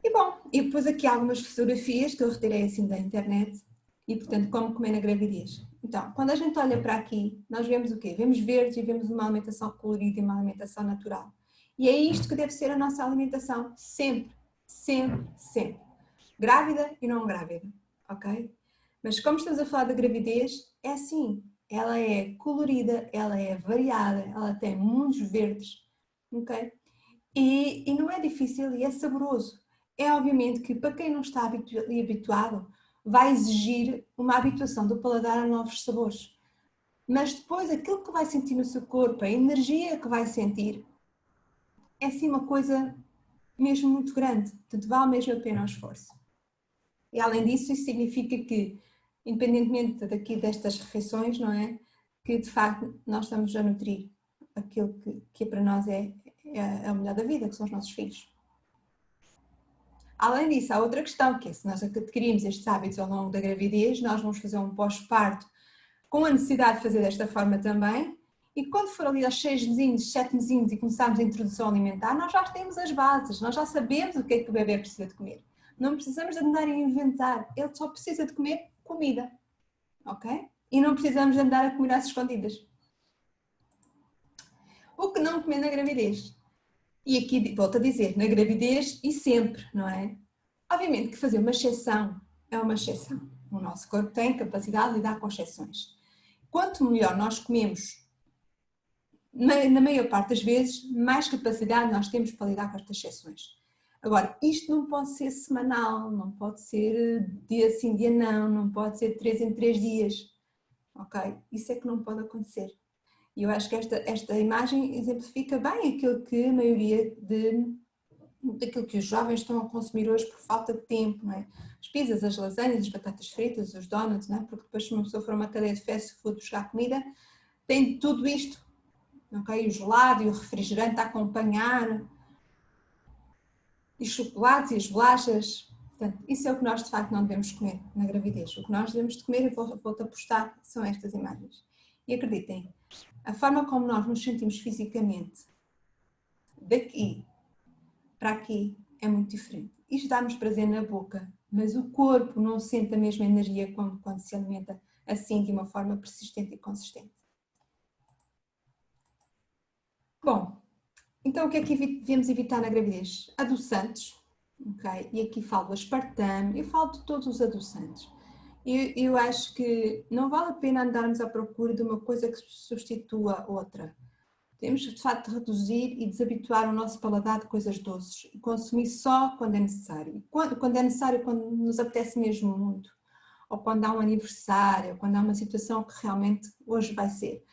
Speaker 1: E bom, e depois aqui algumas fotografias que eu retirei assim da internet e, portanto, como comer na gravidez. Então, quando a gente olha para aqui, nós vemos o quê? Vemos verdes e vemos uma alimentação colorida e uma alimentação natural. E é isto que deve ser a nossa alimentação, sempre, sempre, sempre. Grávida e não grávida, ok? Mas como estamos a falar da gravidez, é assim, ela é colorida, ela é variada, ela tem muitos verdes, ok? E não é difícil e é saboroso. É obviamente que para quem não está habituado, vai exigir uma habituação do paladar a novos sabores. Mas depois aquilo que vai sentir no seu corpo, a energia que vai sentir, é sim uma coisa mesmo muito grande. Portanto, vale mesmo a pena o esforço. E além disso, isso significa que, independentemente daqui destas refeições, não é? Que de facto nós estamos a nutrir aquilo que para nós é a melhor da vida, que são os nossos filhos. Além disso, há outra questão, que é se nós adquirimos estes hábitos ao longo da gravidez, nós vamos fazer um pós-parto com a necessidade de fazer desta forma também, e quando for ali aos 6 mesinhos, 7 mesinhos e começarmos a introdução alimentar, nós já temos as bases, nós já sabemos o que o bebê precisa de comer. Não precisamos de andar a inventar, ele só precisa de comer comida, ok? E não precisamos de andar a comer às escondidas. O que não comer na gravidez? E aqui volto a dizer, na gravidez e sempre, não é? Obviamente que fazer uma exceção é uma exceção. O nosso corpo tem capacidade de lidar com exceções. Quanto melhor nós comemos, na maior parte das vezes, mais capacidade nós temos para lidar com estas exceções. Agora, isto não pode ser semanal, não pode ser dia sim, dia não pode ser 3 em 3 dias, ok? Isso é que não pode acontecer. E eu acho que esta imagem exemplifica bem aquilo que a maioria daquilo que os jovens estão a consumir hoje por falta de tempo, não é? As pizzas, as lasanhas, as batatas fritas, os donuts, não é? Porque depois se uma pessoa for a uma cadeia de fast food buscar comida, tem tudo isto, ok? O gelado e o refrigerante a acompanhar, e os chocolates e as bolachas. Portanto, isso é o que nós de facto não devemos comer na gravidez. O que nós devemos de comer, e volto a postar, são estas imagens. E acreditem, a forma como nós nos sentimos fisicamente daqui para aqui é muito diferente. Isto dá-nos prazer na boca, mas o corpo não sente a mesma energia como quando se alimenta assim de uma forma persistente e consistente. Bom, então o que é que devemos evitar na gravidez? Adoçantes, ok? E aqui falo do aspartame, eu falo de todos os adoçantes. Eu acho que não vale a pena andarmos à procura de uma coisa que substitua outra. Temos de facto de reduzir e desabituar o nosso paladar de coisas doces e consumir só quando é necessário. Quando é necessário, quando nos apetece mesmo muito. ou quando há um aniversário, ou quando há uma situação que realmente hoje vai ser.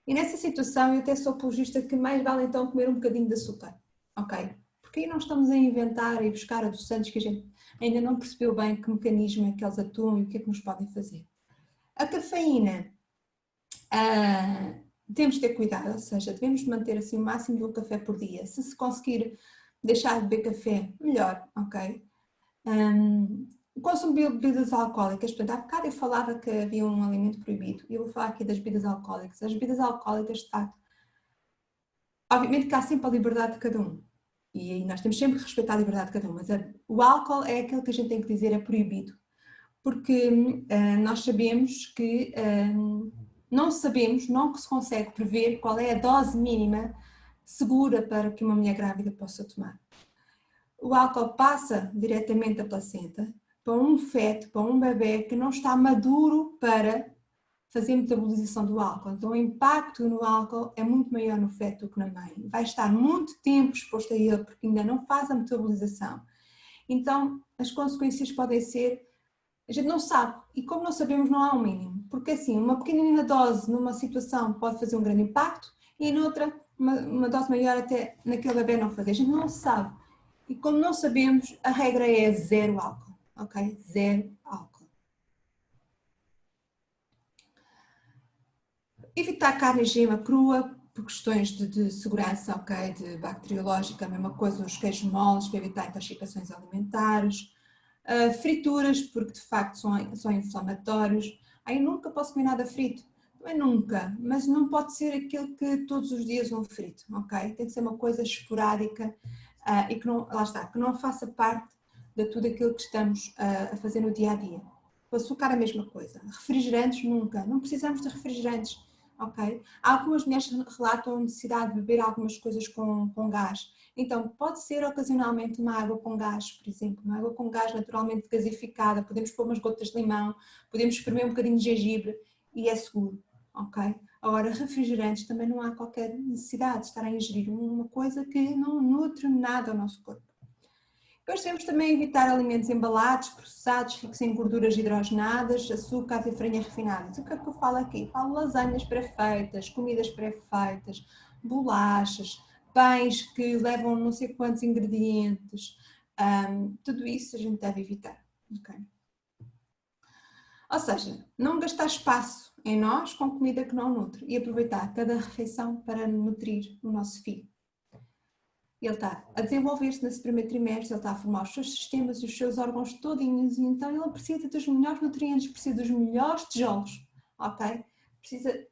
Speaker 1: E nessa situação eu até sou apologista que mais vale então comer um bocadinho de açúcar, ok? Porque aí não estamos a inventar e buscar adoçantes que a gente ainda não percebeu bem que mecanismo é que eles atuam e o que é que nos podem fazer. A cafeína, temos de ter cuidado, ou seja, devemos manter assim o máximo de um café por dia. Se conseguir deixar de beber café, melhor, ok? O consumo de bebidas alcoólicas, portanto, há bocado eu falava que havia um alimento proibido e eu vou falar aqui das bebidas alcoólicas. As bebidas alcoólicas, de facto, obviamente que há sempre a liberdade de cada um e aí nós temos sempre que respeitar a liberdade de cada um, mas o álcool é aquilo que a gente tem que dizer é proibido, porque nós sabemos que não se consegue prever qual é a dose mínima segura para que uma mulher grávida possa tomar. O álcool passa diretamente da placenta para um feto, para um bebê que não está maduro para fazer a metabolização do álcool. Então o impacto no álcool é muito maior no feto do que na mãe. Vai estar muito tempo exposto a ele porque ainda não faz a metabolização. Então as consequências podem ser, a gente não sabe, e como não sabemos não há um mínimo, porque assim, uma pequenina dose numa situação pode fazer um grande impacto e noutra, uma dose maior até naquele bebê não fazer, a gente não sabe. E como não sabemos, a regra é zero álcool, ok? Zero álcool. Evitar carne e gema crua, por questões de segurança, ok? De bacteriológica, a mesma coisa, os queijos moles, para evitar intoxicações alimentares. Frituras, porque de facto são inflamatórios. Aí nunca posso comer nada frito. Não é nunca, mas não pode ser aquilo que todos os dias um frito, ok? Tem que ser uma coisa esporádica e que não, lá está, que não faça parte de tudo aquilo que estamos a fazer no dia a dia. O açúcar é a mesma coisa. Refrigerantes nunca, não precisamos de refrigerantes, ok? Algumas mulheres relatam a necessidade de beber algumas coisas com gás. Então, pode ser ocasionalmente uma água com gás, por exemplo, uma água com gás naturalmente gasificada, podemos pôr umas gotas de limão, podemos espremer um bocadinho de gengibre e é seguro, ok? Agora, refrigerantes também não há qualquer necessidade de estar a ingerir uma coisa que não nutre nada ao nosso corpo. Depois devemos também evitar alimentos embalados, processados, ricos em gorduras hidrogenadas, açúcares e farinhas refinadas. O que é que eu falo aqui? Falo lasanhas pré-feitas, comidas pré-feitas, bolachas, pães que levam não sei quantos ingredientes, tudo isso a gente deve evitar. Okay? Ou seja, não gastar espaço em nós com comida que não nutre e aproveitar cada refeição para nutrir o nosso filho. Ele está a desenvolver-se nesse primeiro trimestre, ele está a formar os seus sistemas e os seus órgãos todinhos e então ele precisa dos melhores nutrientes, precisa dos melhores tijolos, ok? Precisa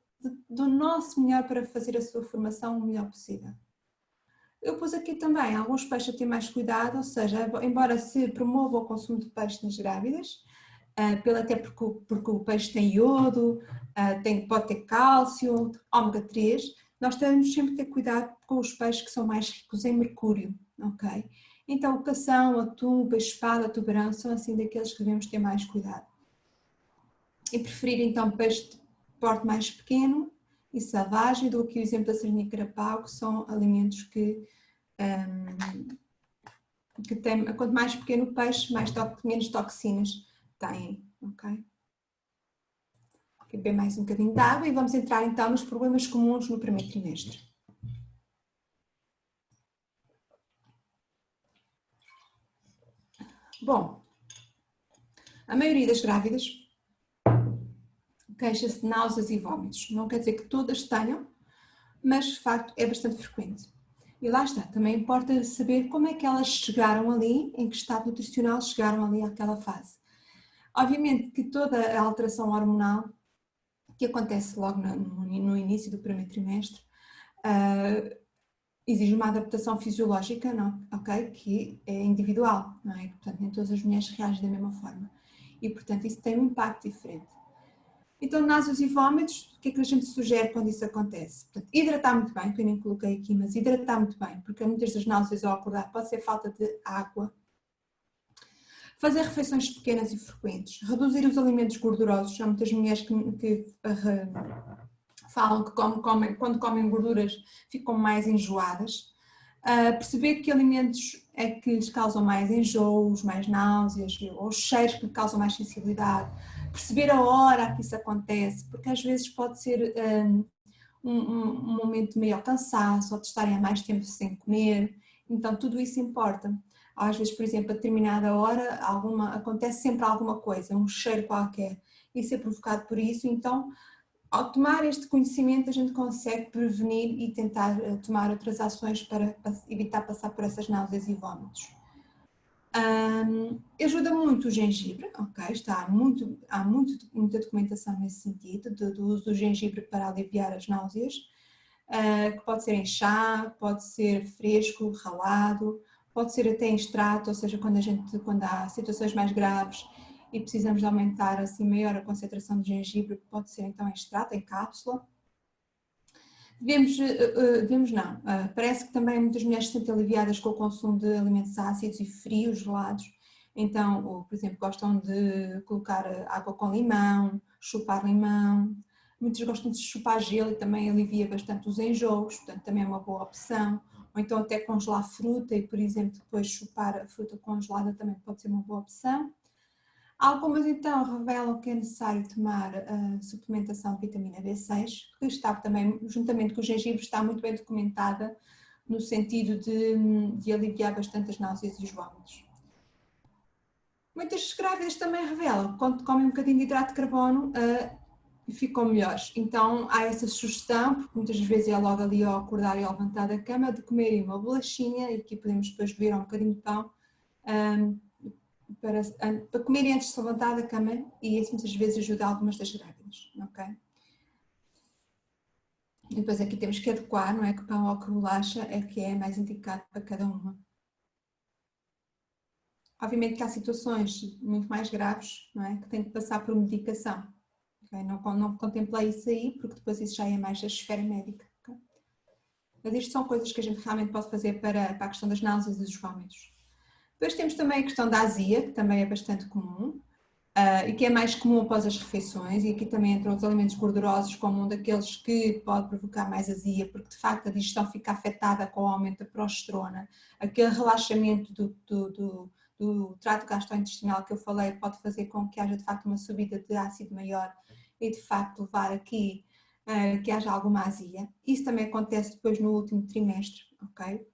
Speaker 1: do nosso melhor para fazer a sua formação o melhor possível. Eu pus aqui também alguns peixes a ter mais cuidado, ou seja, embora se promova o consumo de peixe nas grávidas, até porque o peixe tem iodo, pode ter cálcio, ômega 3, nós temos sempre que ter cuidado com os peixes que são mais ricos em mercúrio, ok? Então o cação, atum, peixe-espada, tubarão são assim daqueles que devemos ter mais cuidado. E preferir então peixe de porte mais pequeno e selvagem, dou aqui o exemplo da sardinha carapau, que são alimentos que tem, quanto mais pequeno o peixe, menos toxinas têm, ok? Beber mais um bocadinho de água e vamos entrar então nos problemas comuns no primeiro trimestre. Bom, a maioria das grávidas queixa-se de náuseas e vômitos. Não quer dizer que todas tenham, mas de facto é bastante frequente. E lá está, também importa saber como é que elas chegaram ali, em que estado nutricional chegaram ali àquela fase. Obviamente que toda a alteração hormonal que acontece logo no início do primeiro trimestre exige uma adaptação fisiológica, não? Okay? Que é individual, não é? Portanto, nem todas as mulheres reagem da mesma forma. E, portanto, isso tem um impacto diferente. Então, náuseas e vômitos, o que é que a gente sugere quando isso acontece? Portanto, hidratar muito bem, que eu nem coloquei aqui, mas hidratar muito bem, porque muitas das náuseas ao acordar pode ser falta de água. Fazer refeições pequenas e frequentes. Reduzir os alimentos gordurosos. Há muitas mulheres que falam que quando comem gorduras ficam mais enjoadas. Perceber que alimentos é que lhes causam mais enjoos, mais náuseas, ou cheiros que lhe causam mais sensibilidade. Perceber a hora que isso acontece, porque às vezes pode ser um momento de maior cansaço, ou de estarem há mais tempo sem comer, então tudo isso importa. Às vezes, por exemplo, a determinada hora acontece sempre alguma coisa, um cheiro qualquer, isso é provocado por isso, então ao tomar este conhecimento a gente consegue prevenir e tentar tomar outras ações para evitar passar por essas náuseas e vómitos. Ajuda muito o gengibre, ok? Há muita documentação nesse sentido, do uso do gengibre para aliviar as náuseas, que pode ser em chá, pode ser fresco, ralado, pode ser até em extrato, ou seja, quando há situações mais graves e precisamos de aumentar assim maior a concentração de gengibre, pode ser então em extrato, em cápsula. Parece que também muitas mulheres se sentem aliviadas com o consumo de alimentos ácidos e frios, gelados, então, ou, por exemplo, gostam de colocar água com limão, chupar limão, muitas gostam de chupar gelo e também alivia bastante os enjoos, portanto também é uma boa opção, ou então até congelar fruta e, por exemplo, depois chupar a fruta congelada também pode ser uma boa opção. Algumas então revelam que é necessário tomar suplementação de vitamina B6, que está também, juntamente com o gengibre, está muito bem documentada no sentido de aliviar bastante as náuseas e os vómitos. Muitas grávidas também revelam que quando comem um bocadinho de hidrato de carbono ficam melhores. Então há essa sugestão, porque muitas vezes é logo ali ao acordar e ao levantar da cama, de comerem uma bolachinha, e aqui podemos depois beber um bocadinho de pão, para comerem antes de se levantar da cama, e isso muitas vezes ajuda algumas das grávidas, ok? E depois aqui temos que adequar, não é? Que pão ou que bolacha é que é mais indicado para cada uma. Obviamente que há situações muito mais graves, não é? Que têm de passar por medicação. Okay? Não contemplei isso aí, porque depois isso já é mais da esfera médica. Okay? Mas isto são coisas que a gente realmente pode fazer para a questão das náuseas e dos vómitos. Depois temos também a questão da azia, que também é bastante comum, e que é mais comum após as refeições, e aqui também entram os alimentos gordurosos como um daqueles que pode provocar mais azia, porque de facto a digestão fica afetada com o aumento da progesterona, aquele relaxamento do trato gastrointestinal que eu falei pode fazer com que haja de facto uma subida de ácido maior e de facto levar aqui que haja alguma azia. Isso também acontece depois no último trimestre, ok?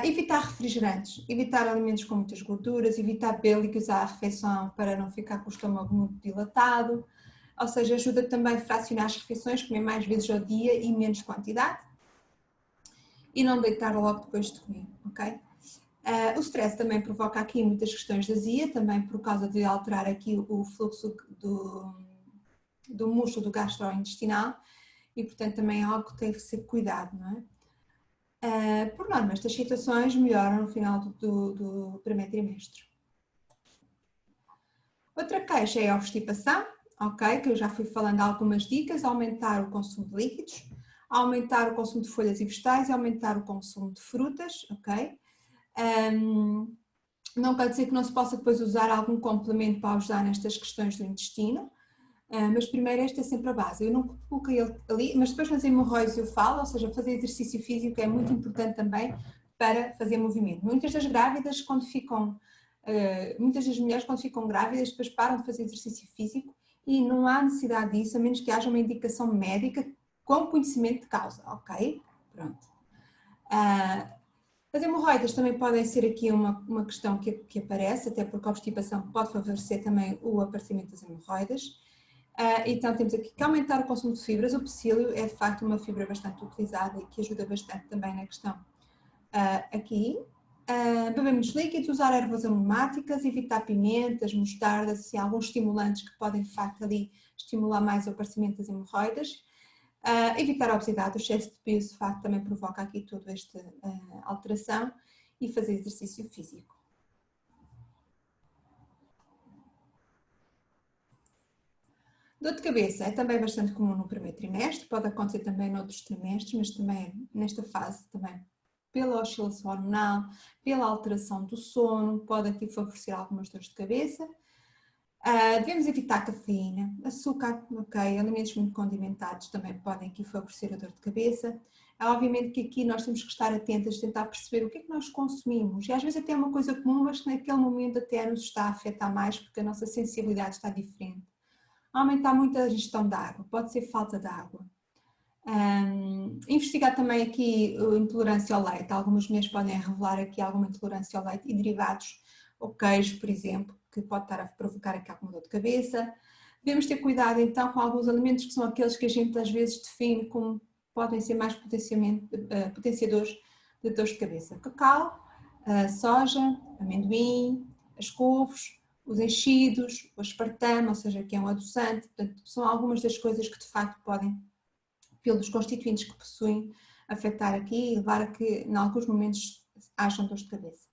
Speaker 1: Evitar refrigerantes, evitar alimentos com muitas gorduras, evitar beber líquidos à refeição para não ficar com o estômago muito dilatado, ou seja, ajuda também a fracionar as refeições, comer mais vezes ao dia e menos quantidade, e não deitar logo depois de comer, ok? O stress também provoca aqui muitas questões de azia, também por causa de alterar aqui o fluxo do músculo do gastrointestinal, e portanto também é algo que tem que ser cuidado, não é? Por norma, estas situações melhoram no final do primeiro trimestre. Outra queixa é a obstipação, ok? Que eu já fui falando algumas dicas: aumentar o consumo de líquidos, aumentar o consumo de folhas e vegetais e aumentar o consumo de frutas, ok? Não quer dizer que não se possa depois usar algum complemento para ajudar nestas questões do intestino, mas primeiro esta é sempre a base. Eu não coloquei ele ali, mas depois nas hemorroides eu falo, ou seja, fazer exercício físico é muito importante também para fazer movimento. Muitas das grávidas, muitas das mulheres quando ficam grávidas depois param de fazer exercício físico e não há necessidade disso, a menos que haja uma indicação médica com conhecimento de causa, ok? Pronto. As hemorroidas também podem ser aqui uma questão que aparece, até porque a obstipação pode favorecer também o aparecimento das hemorroidas. Então temos aqui que aumentar o consumo de fibras. O psyllium é de facto uma fibra bastante utilizada e que ajuda bastante também na questão aqui. Beber muitos líquidos, usar ervas aromáticas, evitar pimentas, mostardas, assim, alguns estimulantes que podem de facto ali estimular mais o aparecimento das hemorroidas. Evitar a obesidade, o excesso de peso de facto também provoca aqui toda esta alteração, e fazer exercício físico. Dor de cabeça é também bastante comum no primeiro trimestre, pode acontecer também noutros trimestres, mas também nesta fase também pela oscilação hormonal, pela alteração do sono, pode aqui favorecer algumas dores de cabeça. Devemos evitar cafeína, açúcar, ok, alimentos muito condimentados também podem aqui favorecer a dor de cabeça. É obviamente que aqui nós temos que estar atentas, tentar perceber o que é que nós consumimos. E às vezes até é uma coisa comum, mas que naquele momento até nos está a afetar mais porque a nossa sensibilidade está diferente. Aumentar muito a ingestão de água, pode ser falta de água. Investigar também aqui a intolerância ao leite. Algumas mulheres podem revelar aqui alguma intolerância ao leite e derivados, ou queijo, por exemplo, que pode estar a provocar aqui alguma dor de cabeça. Devemos ter cuidado então com alguns alimentos que são aqueles que a gente às vezes define como podem ser mais potenciadores de dores de cabeça. Cacau, soja, amendoim, as couves, os enchidos, o aspartame, ou seja, que é um adoçante. Portanto, são algumas das coisas que de facto podem, pelos constituintes que possuem, afetar aqui e levar a que em alguns momentos hajam dores de cabeça.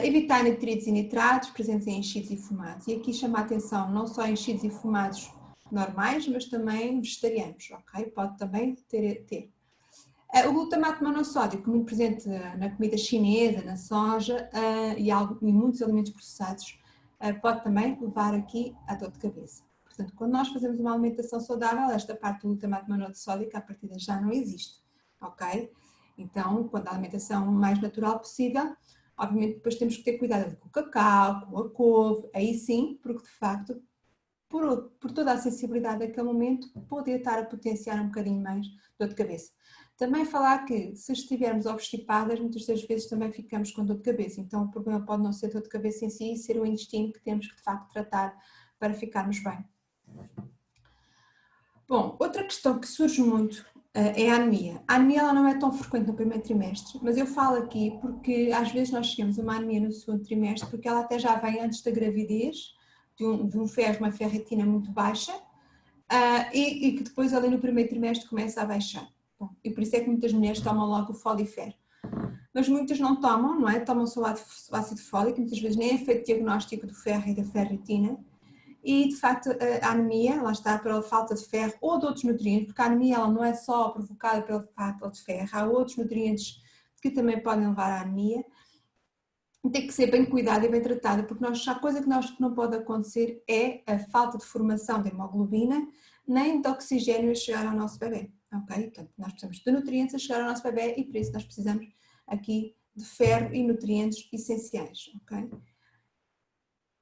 Speaker 1: Evitar nitritos e nitratos presentes em enchidos e fumados. E aqui chama a atenção não só enchidos e fumados normais, mas também vegetarianos, ok? Pode também ter. O glutamato monossódico, muito presente na comida chinesa, na soja e muitos alimentos processados, pode também levar aqui à dor de cabeça. Portanto, quando nós fazemos uma alimentação saudável, esta parte do glutamato monossódico, à partida já não existe, ok? Então, quando a alimentação mais natural possível, obviamente depois temos que ter cuidado com o cacau, com a couve, aí sim, porque de facto, por toda a sensibilidade daquele momento, poder estar a potenciar um bocadinho mais dor de cabeça. Também falar que se estivermos obstipadas, muitas das vezes também ficamos com dor de cabeça, então o problema pode não ser dor de cabeça em si, ser o intestino que temos que de facto tratar para ficarmos bem. Bom, outra questão que surge muito é a anemia. A anemia ela não é tão frequente no primeiro trimestre, mas eu falo aqui porque às vezes nós chegamos a uma anemia no segundo trimestre porque ela até já vem antes da gravidez, de um ferro, uma ferritina muito baixa, e que depois ali no primeiro trimestre começa a baixar. Bom, e por isso é que muitas mulheres tomam logo o Folifer. Mas muitas não tomam, não é? Tomam só o ácido fólico, muitas vezes nem é feito diagnóstico do ferro e da ferritina. E de facto a anemia, lá está, pela falta de ferro ou de outros nutrientes, porque a anemia ela não é só provocada pela falta de ferro, há outros nutrientes que também podem levar à anemia. Tem que ser bem cuidada e bem tratada, porque a coisa que não pode acontecer é a falta de formação de hemoglobina, nem de oxigênio a chegar ao nosso bebê, ok? Portanto, nós precisamos de nutrientes a chegar ao nosso bebê e por isso nós precisamos aqui de ferro e nutrientes essenciais, ok?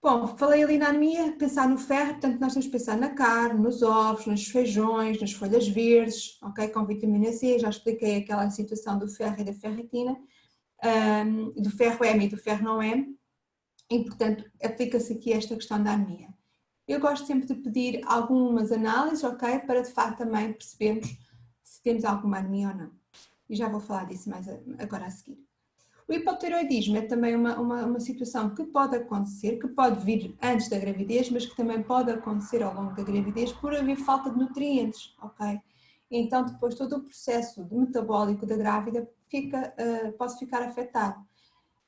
Speaker 1: Bom, falei ali na anemia, pensar no ferro, portanto nós temos que pensar na carne, nos ovos, nos feijões, nas folhas verdes, ok? Com vitamina C, já expliquei aquela situação do ferro e da ferritina, do ferro M e do ferro não M, e portanto aplica-se aqui esta questão da anemia. Eu gosto sempre de pedir algumas análises, ok? Para de facto também percebermos se temos alguma anemia ou não. E já vou falar disso mais agora a seguir. O hipotireoidismo é também uma situação que pode acontecer, que pode vir antes da gravidez, mas que também pode acontecer ao longo da gravidez por haver falta de nutrientes, ok? Então depois todo o processo metabólico da grávida pode ficar afetado.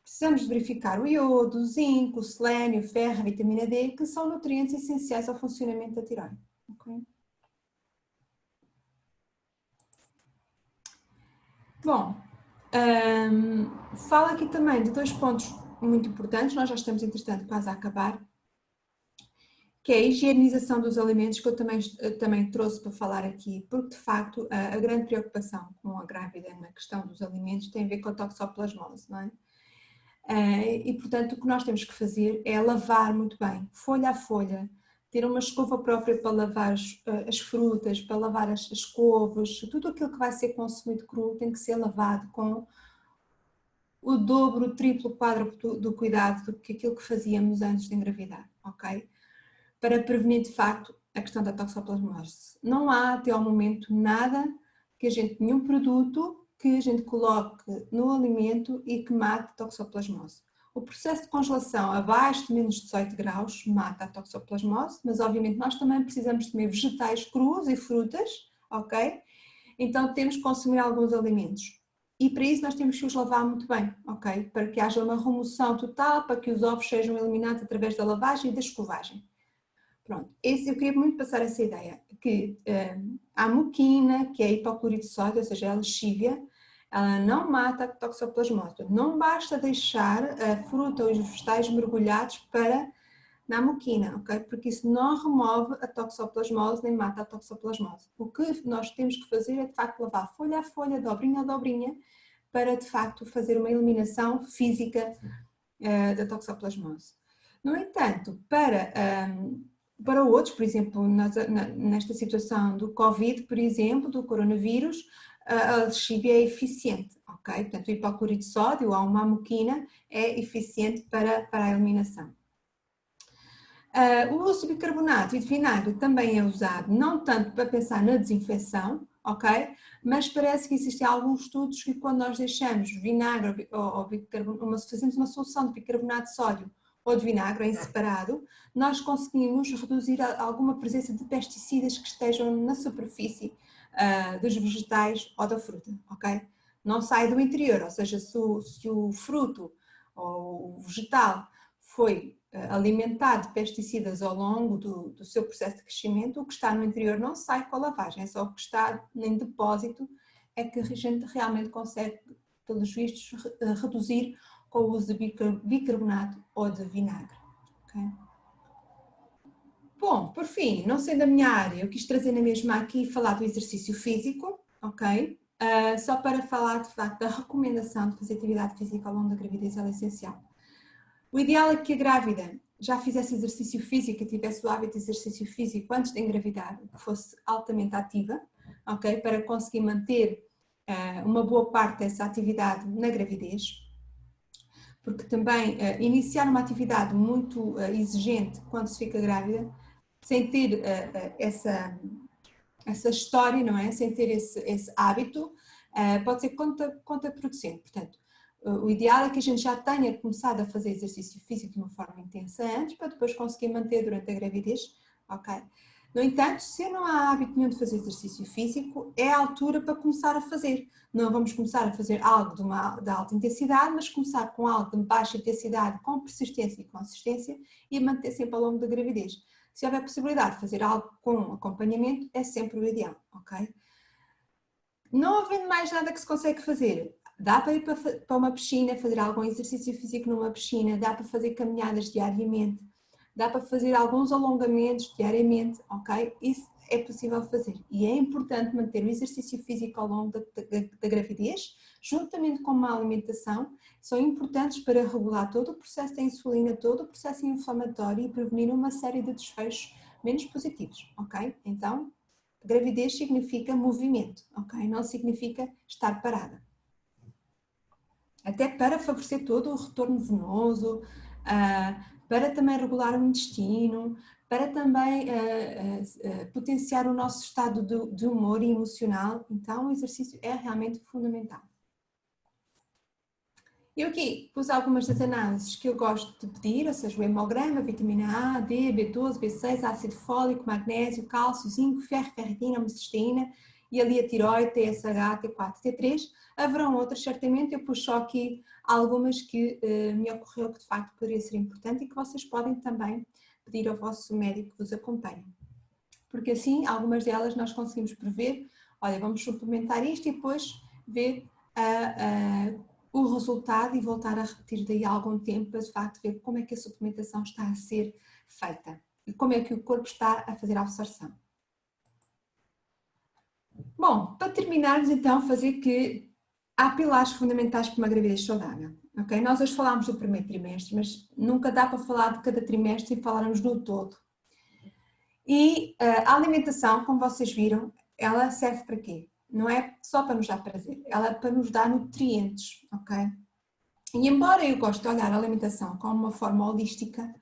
Speaker 1: Precisamos verificar o iodo, o zinco, o selênio, o ferro, a vitamina D, que são nutrientes essenciais ao funcionamento da tireoide, ok? Bom, falo aqui também de dois pontos muito importantes, nós já estamos entretanto quase a acabar, que é a higienização dos alimentos, que eu também trouxe para falar aqui, porque de facto a grande preocupação com a grávida na questão dos alimentos tem a ver com a toxoplasmose, não é? E portanto o que nós temos que fazer é lavar muito bem, folha a folha, ter uma escova própria para lavar as frutas, para lavar as couves, tudo aquilo que vai ser consumido cru tem que ser lavado com o dobro, o triplo, o quádruplo do cuidado do que aquilo que fazíamos antes de engravidar, ok? Para prevenir de facto a questão da toxoplasmose. Não há até ao momento nada nenhum produto que a gente coloque no alimento e que mate a toxoplasmose. O processo de congelação abaixo de menos 18 graus mata a toxoplasmose, mas obviamente nós também precisamos comer vegetais crus e frutas, ok? Então temos que consumir alguns alimentos. E para isso nós temos que os lavar muito bem, ok? Para que haja uma remoção total, para que os ovos sejam eliminados através da lavagem e da escovagem. Pronto, eu queria muito passar essa ideia, que a muquina, que é a hipoclorito de sódio, ou seja, a lexívia, ela não mata a toxoplasmose. Não basta deixar a fruta ou os vegetais mergulhados para na amoquina, ok? Porque isso não remove a toxoplasmose nem mata a toxoplasmose. O que nós temos que fazer é de facto lavar folha a folha, dobrinha a dobrinha, para de facto fazer uma eliminação física da toxoplasmose. No entanto, para outros, por exemplo, nesta situação do Covid, por exemplo, do coronavírus, a lexívia é eficiente, ok? Portanto, o hipoclorito de sódio ou uma amoquina é eficiente para a eliminação. O uso de bicarbonato e de vinagre também é usado, não tanto para pensar na desinfecção, ok? Mas parece que existem alguns estudos que quando nós deixamos vinagre ou bicarbonato, fazemos uma solução de bicarbonato de sódio ou de vinagre em separado, nós conseguimos reduzir alguma presença de pesticidas que estejam na superfície dos vegetais ou da fruta, ok? Não sai do interior, ou seja, se o fruto ou o vegetal foi alimentado de pesticidas ao longo do seu processo de crescimento, o que está no interior não sai com a lavagem, é só o que está em depósito é que a gente realmente consegue, pelos vistos, reduzir com o uso de bicarbonato ou de vinagre. Okay? Bom, por fim, não sendo a minha área, eu quis trazer na mesma aqui falar do exercício físico, ok? Só para falar de facto da recomendação de fazer atividade física ao longo da gravidez, ela é essencial. O ideal é que a grávida já fizesse exercício físico, tivesse o hábito de exercício físico antes de engravidar, que fosse altamente ativa, ok? Para conseguir manter uma boa parte dessa atividade na gravidez. Porque também iniciar uma atividade muito exigente quando se fica grávida, sem ter essa história, não é? Sem ter esse hábito, pode ser contraproducente. Portanto, o ideal é que a gente já tenha começado a fazer exercício físico de uma forma intensa antes, para depois conseguir manter durante a gravidez, ok? No entanto, se não há hábito nenhum de fazer exercício físico, é a altura para começar a fazer. Não vamos começar a fazer algo de alta intensidade, mas começar com algo de baixa intensidade, com persistência e consistência, e manter sempre ao longo da gravidez. Se houver possibilidade de fazer algo com acompanhamento, é sempre o ideal, ok? Não havendo mais nada que se consegue fazer, dá para ir para uma piscina, fazer algum exercício físico numa piscina, dá para fazer caminhadas diariamente, dá para fazer alguns alongamentos diariamente, ok? Isso é possível fazer e é importante manter o exercício físico ao longo da gravidez, juntamente com uma alimentação, são importantes para regular todo o processo da insulina, todo o processo inflamatório e prevenir uma série de desfechos menos positivos, ok? Então, gravidez significa movimento, ok? Não significa estar parada. Até para favorecer todo o retorno venoso, para também regular o intestino, para também potenciar o nosso estado de humor e emocional. Então, o exercício é realmente fundamental. Eu aqui pus algumas das análises que eu gosto de pedir, ou seja, o hemograma, vitamina A, D, B12, B6, ácido fólico, magnésio, cálcio, zinco, ferro, ferritina, homocisteína e ali a tiroide, TSH, T4, T3. Haverão outras, certamente, eu pus só aqui algumas que me ocorreu que de facto poderia ser importante e que vocês podem também pedir ao vosso médico que vos acompanhe. Porque assim, algumas delas nós conseguimos prever, olha, vamos suplementar isto e depois ver o resultado e voltar a repetir daí a algum tempo para de facto ver como é que a suplementação está a ser feita e como é que o corpo está a fazer a absorção. Bom, para terminarmos então, fazer que há pilares fundamentais para uma gravidez saudável. Okay? Nós hoje falámos do primeiro trimestre, mas nunca dá para falar de cada trimestre e falarmos no todo. E a alimentação, como vocês viram, ela serve para quê? Não é só para nos dar prazer, ela é para nos dar nutrientes, ok? E embora eu goste de olhar a alimentação como uma forma holística,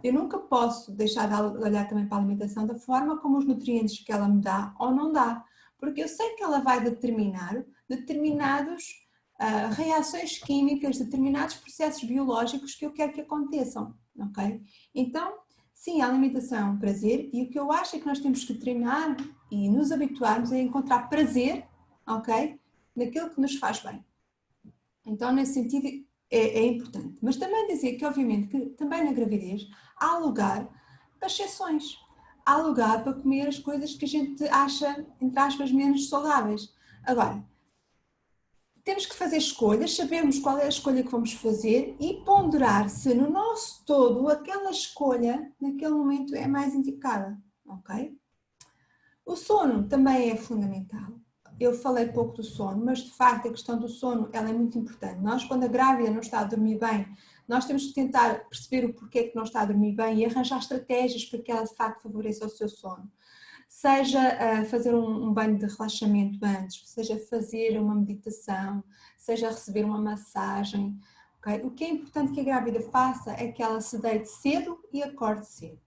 Speaker 1: eu nunca posso deixar de olhar também para a alimentação da forma como os nutrientes que ela me dá ou não dá, porque eu sei que ela vai determinar determinadas reações químicas, determinados processos biológicos que eu quero que aconteçam, ok? Então, sim, a alimentação é um prazer e o que eu acho é que nós temos que treinar e nos habituarmos a encontrar prazer, ok? Naquilo que nos faz bem. Então, nesse sentido, é importante. Mas também dizer que, obviamente, que também na gravidez há lugar para exceções. Há lugar para comer as coisas que a gente acha, entre aspas, menos saudáveis. Agora, temos que fazer escolhas, sabermos qual é a escolha que vamos fazer e ponderar se no nosso todo aquela escolha naquele momento é mais indicada, ok? O sono também é fundamental. Eu falei pouco do sono, mas de facto a questão do sono ela é muito importante. Nós, quando a grávida não está a dormir bem, nós temos que tentar perceber o porquê que não está a dormir bem e arranjar estratégias para que ela de facto favoreça o seu sono. Seja fazer um banho de relaxamento antes, seja fazer uma meditação, seja receber uma massagem. Okay? O que é importante que a grávida faça é que ela se deite cedo e acorde cedo.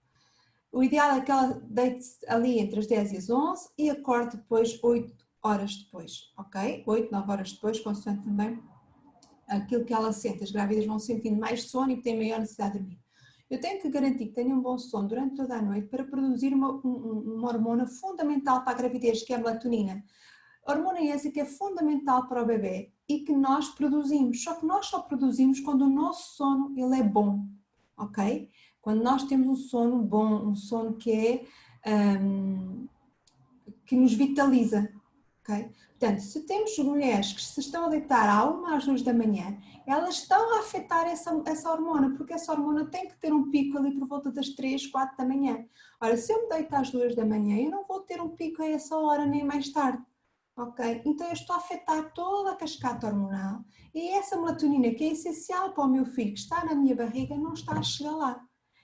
Speaker 1: O ideal é que ela deite ali entre as 10 e as 11 e acorde depois 8 horas depois, ok? 8, 9 horas depois, consoante também aquilo que ela sente. As grávidas vão sentindo mais sono e têm maior necessidade de dormir. Eu tenho que garantir que tenham um bom sono durante toda a noite para produzir uma hormona fundamental para a gravidez, que é a melatonina. A hormona essa que é fundamental para o bebê e que nós produzimos, só que nós só produzimos quando o nosso sono ele é bom, ok? Quando nós temos um sono bom, um sono que que nos vitaliza, ok? Portanto, se temos mulheres que se estão a deitar à 1 às 2 da manhã, elas estão a afetar essa hormona, porque essa hormona tem que ter um pico ali por volta das 3, 4 da manhã. Ora, se eu me deito às 2 da manhã, eu não vou ter um pico a essa hora nem mais tarde, ok? Então eu estou a afetar toda a cascata hormonal e essa melatonina que é essencial para o meu filho que está na minha barriga não está a chegar lá.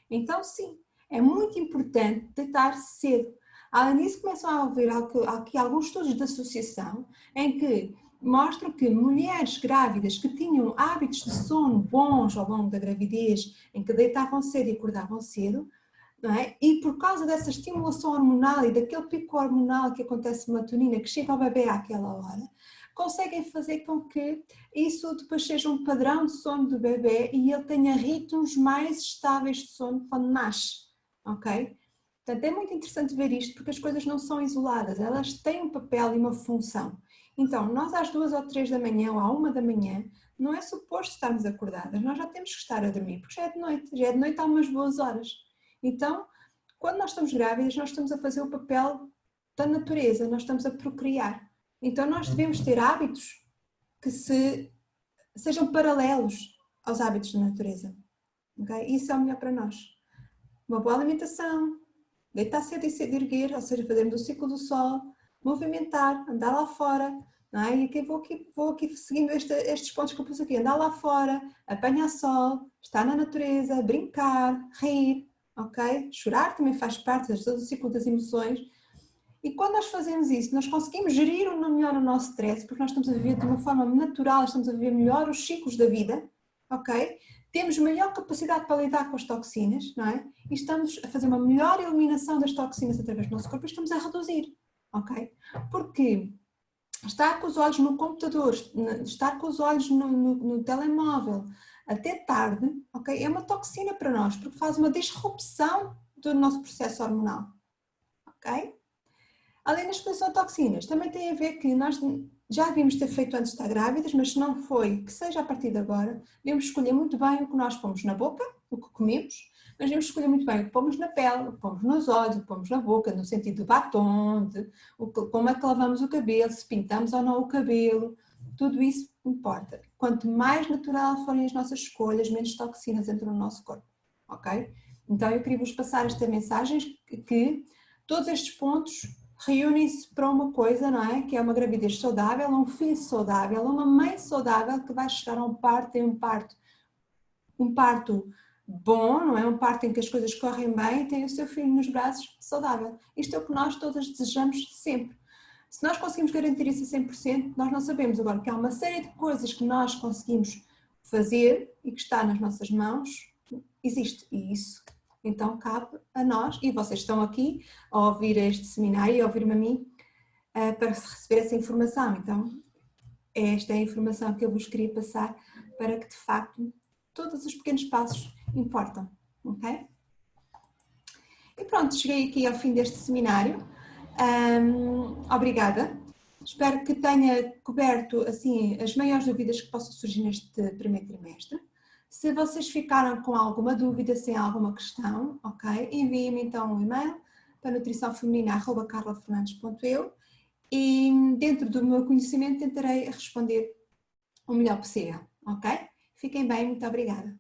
Speaker 1: Então sim, é muito importante deitar cedo. Além disso, começam a haver aqui alguns estudos de associação em que mostram que mulheres grávidas que tinham hábitos de sono bons ao longo da gravidez, em que deitavam cedo e acordavam cedo, não é? E por causa dessa estimulação hormonal e daquele pico hormonal que acontece na melatonina, que chega ao bebê àquela hora, conseguem fazer com que isso depois seja um padrão de sono do bebê e ele tenha ritmos mais estáveis de sono quando nasce, ok? Portanto, é muito interessante ver isto porque as coisas não são isoladas, elas têm um papel e uma função. Então, nós às 2 ou 3 da manhã ou à 1 da manhã, não é suposto estarmos acordadas, nós já temos que estar a dormir, porque já é de noite há umas boas horas. Então, quando nós estamos grávidas, nós estamos a fazer o papel da natureza, nós estamos a procriar. Então, nós devemos ter hábitos que sejam paralelos aos hábitos da natureza. Okay? Isso é o melhor para nós. Uma boa alimentação, deitar cedo e cedo erguer, ou seja, fazermos o ciclo do sol, movimentar, andar lá fora, não é? E aqui vou aqui seguindo estes pontos que eu pus aqui, andar lá fora, apanhar sol, estar na natureza, brincar, rir, ok? Chorar também faz parte de todo o ciclo das emoções. E quando nós fazemos isso, nós conseguimos gerir melhor o nosso stress, porque nós estamos a viver de uma forma natural, estamos a viver melhor os ciclos da vida, ok? Temos maior capacidade para lidar com as toxinas, não é? E estamos a fazer uma melhor eliminação das toxinas através do nosso corpo e estamos a reduzir, ok? Porque estar com os olhos no computador, estar com os olhos no telemóvel até tarde, ok? É uma toxina para nós, porque faz uma disrupção do nosso processo hormonal, ok? Além da exposição a toxinas, também tem a ver que nós já devíamos ter feito antes de estar grávidas, mas se não foi, que seja a partir de agora, devemos escolher muito bem o que nós pomos na boca, o que comemos, mas devemos escolher muito bem o que pomos na pele, o que pomos nos olhos, o que pomos na boca, no sentido de batom, como é que lavamos o cabelo, se pintamos ou não o cabelo, tudo isso importa. Quanto mais natural forem as nossas escolhas, menos toxinas entram no nosso corpo, ok? Então eu queria vos passar esta mensagem que todos estes pontos reúnem-se para uma coisa, não é? Que é uma gravidez saudável, um filho saudável, uma mãe saudável que vai chegar a um parto, tem um parto bom, não é? Um parto em que as coisas correm bem e tem o seu filho nos braços saudável. Isto é o que nós todas desejamos sempre. Se nós conseguimos garantir isso a 100%, nós não sabemos agora que há uma série de coisas que nós conseguimos fazer e que está nas nossas mãos, existe, e isso então cabe a nós, e vocês estão aqui a ouvir este seminário e a ouvir-me a mim para receber essa informação. Então, esta é a informação que eu vos queria passar para que de facto todos os pequenos passos importam, ok? E pronto, cheguei aqui ao fim deste seminário. Obrigada. Espero que tenha coberto assim as maiores dúvidas que possam surgir neste primeiro trimestre. Se vocês ficaram com alguma dúvida, sem alguma questão, ok? Enviem-me então um e-mail para nutriçãofeminina@carlafernandes.eu e dentro do meu conhecimento tentarei responder o melhor possível, ok? Fiquem bem, muito obrigada.